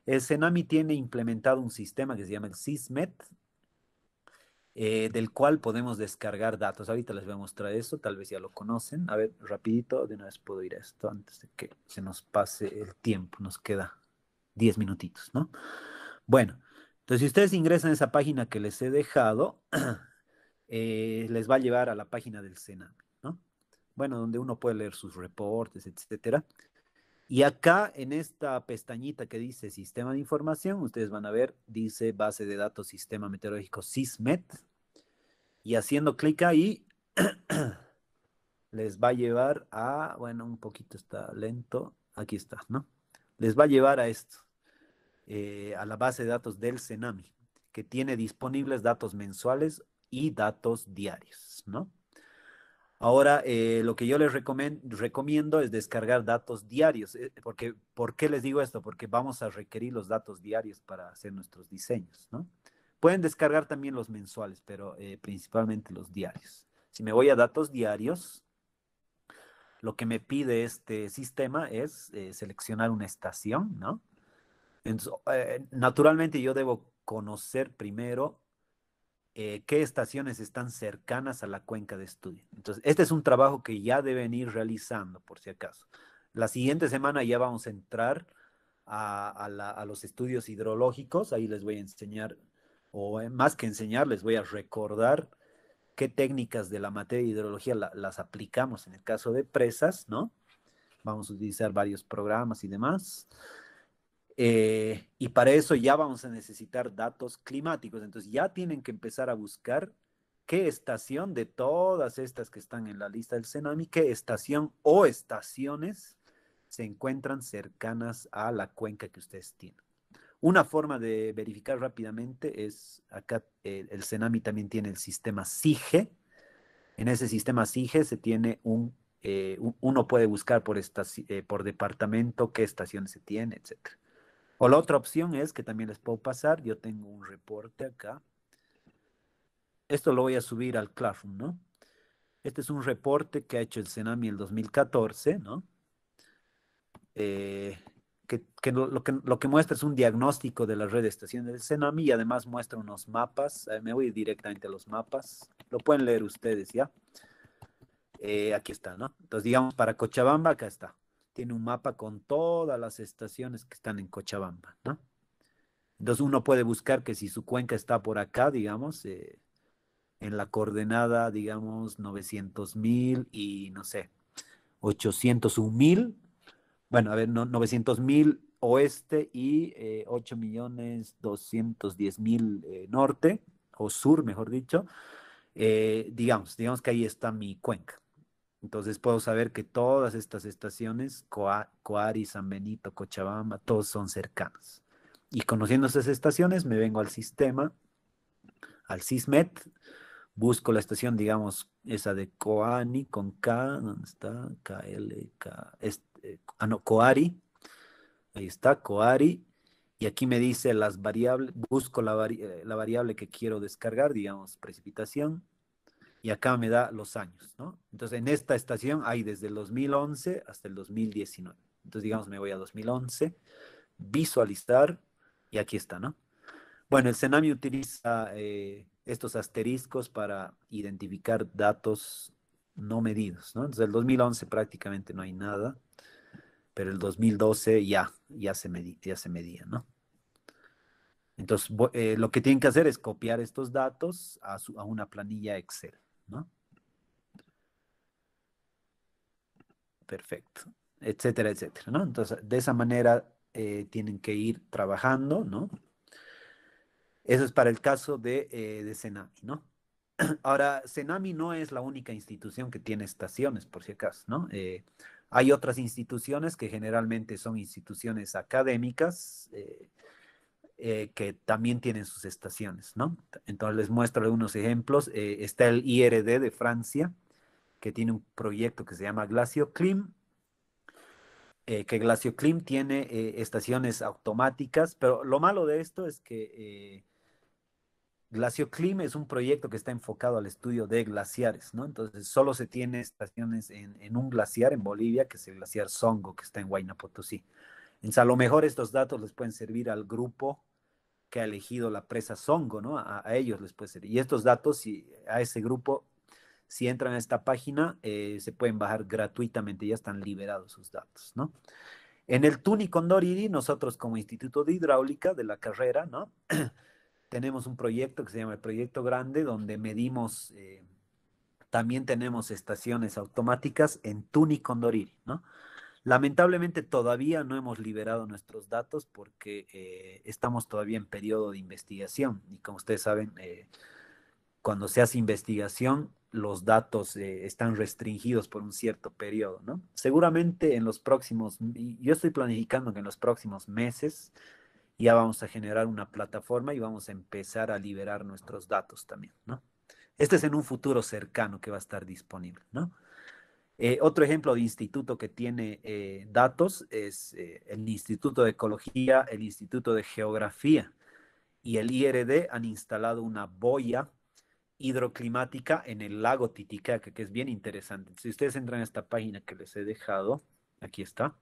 El CENAMI tiene implementado un sistema que se llama el SISMET, del cual podemos descargar datos. Ahorita les voy a mostrar eso, tal vez ya lo conocen. A ver, rapidito, de una vez puedo ir a esto antes de que se nos pase el tiempo. Nos queda 10 minutitos, ¿no? Bueno, entonces si ustedes ingresan a esa página que les he dejado, les va a llevar a la página del Senami, ¿no? Bueno, donde uno puede leer sus reportes, etcétera. Y acá en esta pestañita que dice Sistema de Información, ustedes van a ver, dice Base de Datos Sistema Meteorológico SISMET. Y haciendo clic ahí, les va a llevar a, bueno, un poquito está lento, aquí está, ¿no? Les va a llevar a esto, a la base de datos del Senami, que tiene disponibles datos mensuales y datos diarios, ¿no? Ahora, lo que yo les recomiendo es descargar datos diarios, porque, ¿por qué les digo esto? Porque vamos a requerir los datos diarios para hacer nuestros diseños, ¿no? Pueden descargar también los mensuales, pero principalmente los diarios. Si me voy a datos diarios, lo que me pide este sistema es seleccionar una estación, ¿no? Entonces, naturalmente yo debo conocer primero qué estaciones están cercanas a la cuenca de estudio. Entonces, este es un trabajo que ya deben ir realizando, por si acaso. La siguiente semana ya vamos a entrar a los estudios hidrológicos. Ahí les voy a enseñar, o más que enseñar, les voy a recordar qué técnicas de la materia de hidrología las aplicamos en el caso de presas, ¿no? Vamos a utilizar varios programas y demás. Y para eso ya vamos a necesitar datos climáticos. Entonces ya tienen que empezar a buscar qué estación de todas estas que están en la lista del Senami, qué estación o estaciones se encuentran cercanas a la cuenca que ustedes tienen. Una forma de verificar rápidamente es, acá el Senami también tiene el sistema SIGE. En ese sistema SIGE se tiene uno puede buscar por departamento qué estaciones se tiene, etcétera. O la otra opción es que también les puedo pasar, yo tengo un reporte acá. Esto lo voy a subir al Classroom, ¿no? Este es un reporte que ha hecho el Senami el 2014, ¿no? Eh, lo que muestra es un diagnóstico de la red de estaciones del Senami y además muestra unos mapas. Me voy directamente a los mapas. Lo pueden leer ustedes, ¿ya? Aquí está, ¿no? Entonces, digamos, para Cochabamba, acá está. Tiene un mapa con todas las estaciones que están en Cochabamba, ¿no? Entonces uno puede buscar que si su cuenca está por acá, digamos, en la coordenada, digamos, 900.000 y no sé, 801.000, bueno, a ver, no, 900.000 oeste y 8.210.000 norte, o sur, mejor dicho, digamos que ahí está mi cuenca. Entonces puedo saber que todas estas estaciones, Coari, San Benito, Cochabamba, todos son cercanos. Y conociendo esas estaciones, me vengo al sistema, al SISMET, busco la estación, digamos, esa de Coani con K, ¿dónde está? KLK, no, Coari, ahí está, Coari, y aquí me dice las variables, busco la variable que quiero descargar, digamos, precipitación, y acá me da los años, ¿no? Entonces, en esta estación hay desde el 2011 hasta el 2019. Entonces, digamos, me voy a 2011, visualizar, y aquí está, ¿no? Bueno, el Senami utiliza estos asteriscos para identificar datos no medidos, ¿no? Entonces, el 2011 prácticamente no hay nada, pero el 2012 ya se medía, ¿no? Entonces, lo que tienen que hacer es copiar estos datos a una planilla Excel, ¿no? Perfecto, etcétera, etcétera, ¿no? Entonces, de esa manera tienen que ir trabajando, ¿no? Eso es para el caso de Senami, ¿no? Ahora, Senami no es la única institución que tiene estaciones, por si acaso, ¿no? Hay otras instituciones que generalmente son instituciones académicas que también tienen sus estaciones, ¿no? Entonces les muestro algunos ejemplos. Está el IRD de Francia, que tiene un proyecto que se llama GlacioClim, que GlacioClim tiene estaciones automáticas, pero lo malo de esto es que GlacioClim es un proyecto que está enfocado al estudio de glaciares, ¿no? Entonces, solo se tiene estaciones en un glaciar en Bolivia, que es el glaciar Songo, que está en Huayna Potosí. Entonces, a lo mejor estos datos les pueden servir al grupo que ha elegido la presa Songo, ¿no? A ellos les puede ser. Y estos datos, a ese grupo, si entran a esta página, se pueden bajar gratuitamente, ya están liberados sus datos, ¿no? En el TUNI Condoriri, nosotros como Instituto de Hidráulica de la carrera, ¿no? Tenemos un proyecto que se llama el Proyecto Grande, donde medimos, también tenemos estaciones automáticas en TUNI Condoriri, ¿no? Lamentablemente todavía no hemos liberado nuestros datos porque estamos todavía en periodo de investigación y como ustedes saben, cuando se hace investigación, los datos están restringidos por un cierto periodo, ¿no? Seguramente en los próximos, yo estoy planificando que en los próximos meses ya vamos a generar una plataforma y vamos a empezar a liberar nuestros datos también, ¿no? Este es en un futuro cercano que va a estar disponible, ¿no? Otro ejemplo de instituto que tiene datos es el Instituto de Ecología, el Instituto de Geografía y el IRD han instalado una boya hidroclimática en el lago Titicaca, que es bien interesante. Si ustedes entran a esta página que les he dejado, aquí está.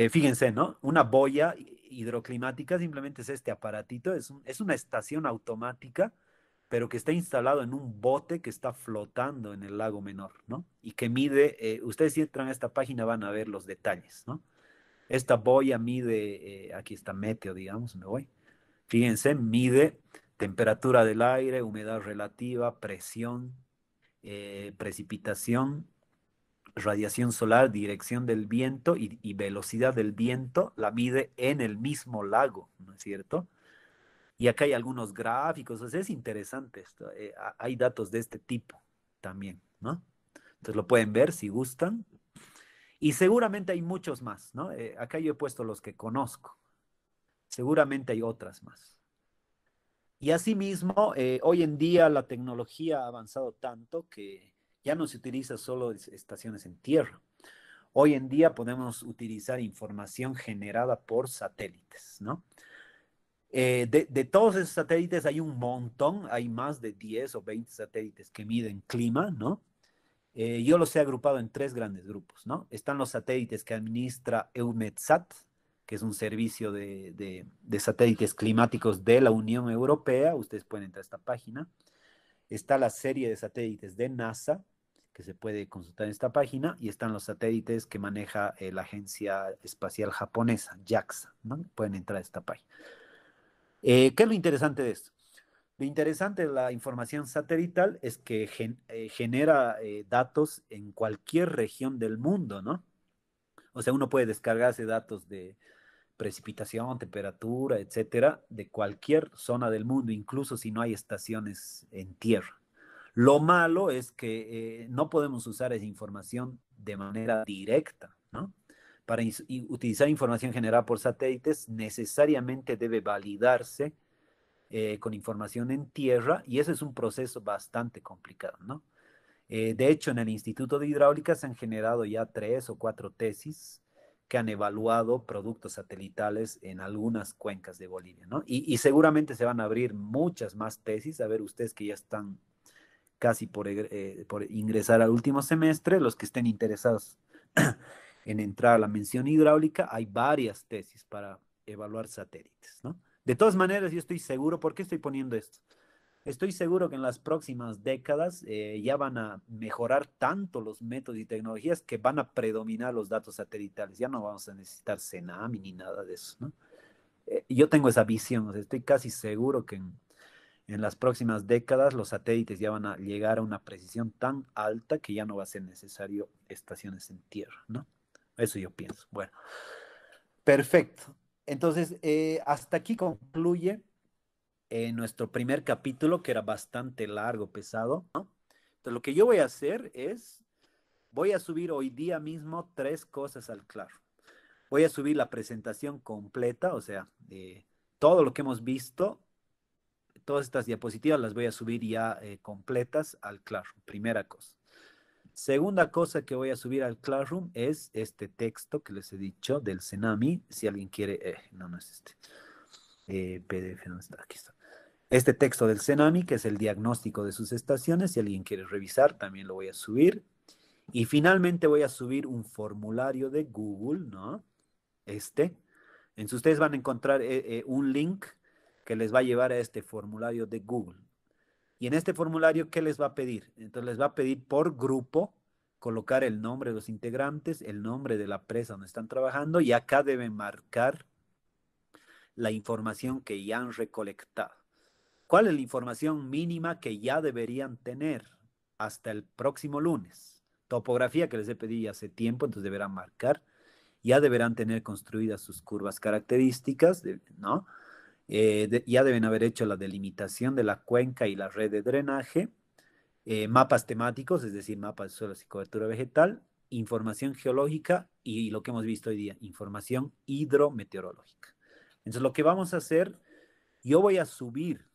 Fíjense, ¿no? Una boya hidroclimática simplemente es este aparatito, es una estación automática, pero que está instalado en un bote que está flotando en el lago menor, ¿no? Y que mide, ustedes si entran a esta página van a ver los detalles, ¿no? Esta boya mide, aquí está meteo, digamos, me voy. Fíjense, mide temperatura del aire, humedad relativa, presión, precipitación, radiación solar, dirección del viento y velocidad del viento, la mide en el mismo lago, ¿no es cierto? Y acá hay algunos gráficos, o sea, es interesante esto. Hay datos de este tipo también, ¿no? Entonces lo pueden ver si gustan. Y seguramente hay muchos más, ¿no? Acá yo he puesto los que conozco. Seguramente hay otras más. Y asimismo, hoy en día la tecnología ha avanzado tanto que ya no se utiliza solo estaciones en tierra. Hoy en día podemos utilizar información generada por satélites, ¿no? De todos esos satélites hay un montón, hay más de 10 o 20 satélites que miden clima, ¿no? Yo los he agrupado en tres grandes grupos, ¿no? Están los satélites que administra EUMETSAT, que es un servicio de satélites climáticos de la Unión Europea. Ustedes pueden entrar a esta página. Está la serie de satélites de NASA, que se puede consultar en esta página, y están los satélites que maneja la Agencia Espacial Japonesa, JAXA, ¿no? Pueden entrar a esta página. ¿Qué es lo interesante de esto? Lo interesante de la información satelital es que genera datos en cualquier región del mundo, ¿no? O sea, uno puede descargarse datos de precipitación, temperatura, etcétera, de cualquier zona del mundo, incluso si no hay estaciones en tierra. Lo malo es que no podemos usar esa información de manera directa, ¿no? Para utilizar información generada por satélites, necesariamente debe validarse con información en tierra y ese es un proceso bastante complicado, ¿no? De hecho, en el Instituto de Hidráulica se han generado ya 3 o 4 tesis que han evaluado productos satelitales en algunas cuencas de Bolivia, ¿no? Y seguramente se van a abrir muchas más tesis. A ver, ustedes que ya están casi por ingresar al último semestre, los que estén interesados en entrar a la mención hidráulica, hay varias tesis para evaluar satélites, ¿no? De todas maneras, yo estoy seguro, ¿por qué estoy poniendo esto? Estoy seguro que en las próximas décadas ya van a mejorar tanto los métodos y tecnologías que van a predominar los datos satelitales. Ya no vamos a necesitar Cenami ni nada de eso, ¿no? Yo tengo esa visión, o sea, estoy casi seguro que en las próximas décadas los satélites ya van a llegar a una precisión tan alta que ya no va a ser necesario estaciones en tierra, ¿no? Eso yo pienso. Bueno, perfecto. Entonces, hasta aquí concluye nuestro primer capítulo, que era bastante largo, pesado, ¿no? Entonces, lo que yo voy a hacer es, voy a subir hoy día mismo 3 cosas al Claro. Voy a subir la presentación completa, o sea, todo lo que hemos visto, todas estas diapositivas las voy a subir ya completas al Classroom, primera cosa. Segunda cosa que voy a subir al Classroom es este texto que les he dicho del Cenami, si alguien quiere, no, no es este, PDF, no está, aquí está. Este texto del Cenami, que es el diagnóstico de sus estaciones, si alguien quiere revisar, también lo voy a subir. Y finalmente voy a subir un formulario de Google, ¿no? Ustedes van a encontrar un link que les va a llevar a este formulario de Google. Y en este formulario, ¿qué les va a pedir? Entonces les va a pedir por grupo colocar el nombre de los integrantes, el nombre de la empresa donde están trabajando y acá deben marcar la información que ya han recolectado. ¿Cuál es la información mínima que ya deberían tener hasta el próximo lunes? Topografía que les he pedido hace tiempo, entonces deberán marcar. Ya deberán tener construidas sus curvas características, ¿no? Ya deben haber hecho la delimitación de la cuenca y la red de drenaje, mapas temáticos, es decir, mapas de suelos y cobertura vegetal, información geológica y lo que hemos visto hoy día, información hidrometeorológica. Entonces, lo que vamos a hacer, yo voy a subir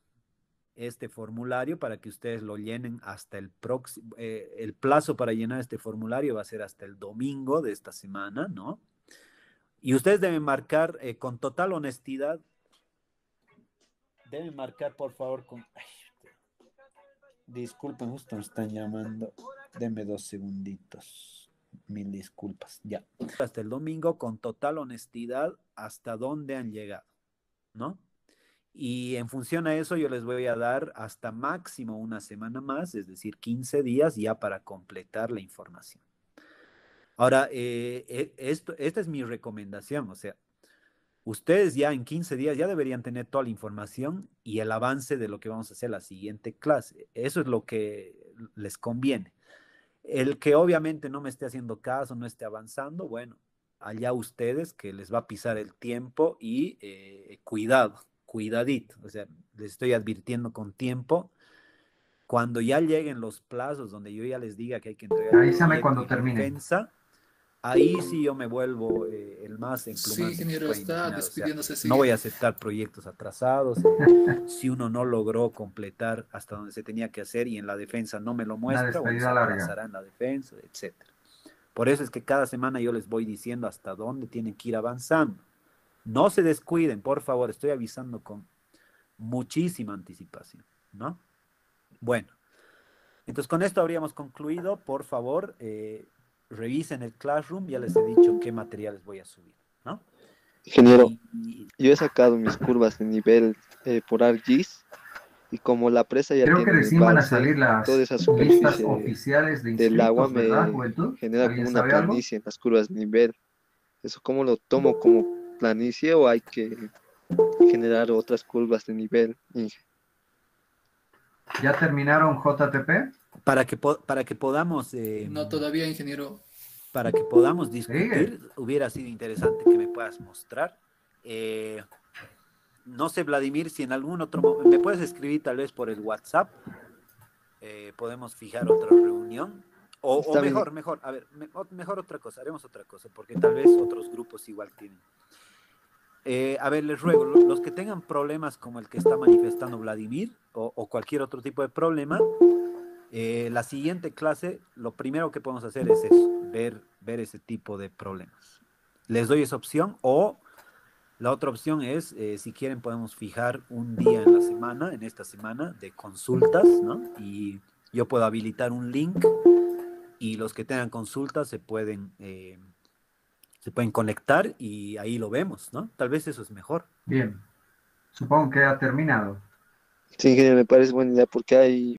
este formulario para que ustedes lo llenen hasta el próximo, el plazo para llenar este formulario va a ser hasta el domingo de esta semana, ¿no? Y ustedes deben marcar con total honestidad, deben marcar por favor con... Ay, disculpen, justo me están llamando. Denme 2 segunditos. Mil disculpas. Ya. Hasta el domingo, con total honestidad, hasta dónde han llegado, ¿no? Y en función a eso, yo les voy a dar hasta máximo una semana más, es decir, 15 días ya para completar la información. Ahora, esta es mi recomendación, o sea, ustedes ya en 15 días ya deberían tener toda la información y el avance de lo que vamos a hacer la siguiente clase. Eso es lo que les conviene. El que obviamente no me esté haciendo caso, no esté avanzando, bueno, allá ustedes que les va a pisar el tiempo y cuidado, cuidadito. O sea, les estoy advirtiendo con tiempo. Cuando ya lleguen los plazos donde yo ya les diga que hay que entregar el Avísame proyecto cuando y la termine. defensa, ahí sí yo me vuelvo el más Sí, emplumado que se ingeniero, puede está imaginar. O sea, despidiéndose, no sigue. voy a aceptar proyectos atrasados. Si uno no logró completar hasta donde se tenía que hacer y en la defensa no me lo Una muestra, bueno, se despedida larga. atrasará en la defensa, etcétera. Por eso es que cada semana yo les voy diciendo hasta dónde tienen que ir avanzando. No se descuiden, por favor, estoy avisando con muchísima anticipación, ¿no? Bueno, entonces con esto habríamos concluido. Por favor, revisen el Classroom, ya les he dicho qué materiales voy a subir, ¿no? Ingeniero, Y yo he sacado mis curvas de nivel por ArcGIS y como la presa ya Creo que tiene un recién van a embalse, salir toda las esa listas superficie oficiales de del agua inscritos, ¿verdad, me Juventud? genera como ¿Alguien una sabe algo? planicie en las curvas de nivel. ¿Eso cómo lo tomo como planicie o hay que generar otras curvas de nivel, Inge? ¿Ya terminaron JTP? para que podamos, No, todavía, ingeniero. para que podamos Sigue. discutir, hubiera sido interesante que me puedas mostrar. No sé, Vladimir, si en algún otro momento me puedes escribir tal vez por el WhatsApp, podemos fijar otra reunión. O Está bien. mejor, a ver, mejor otra cosa, haremos otra cosa, porque tal vez otros grupos igual tienen. A ver, les ruego, los que tengan problemas como el que está manifestando Vladimir o cualquier otro tipo de problema, la siguiente clase, lo primero que podemos hacer es eso, ver ese tipo de problemas. Les doy esa opción o la otra opción es, si quieren, podemos fijar un día en la semana, en esta semana, de consultas, ¿no? Y yo puedo habilitar un link y los que tengan consultas se pueden conectar y ahí lo vemos, ¿no? Tal vez eso es mejor. Bien. Supongo que ha terminado. Sí, ingeniero, me parece buena idea porque hay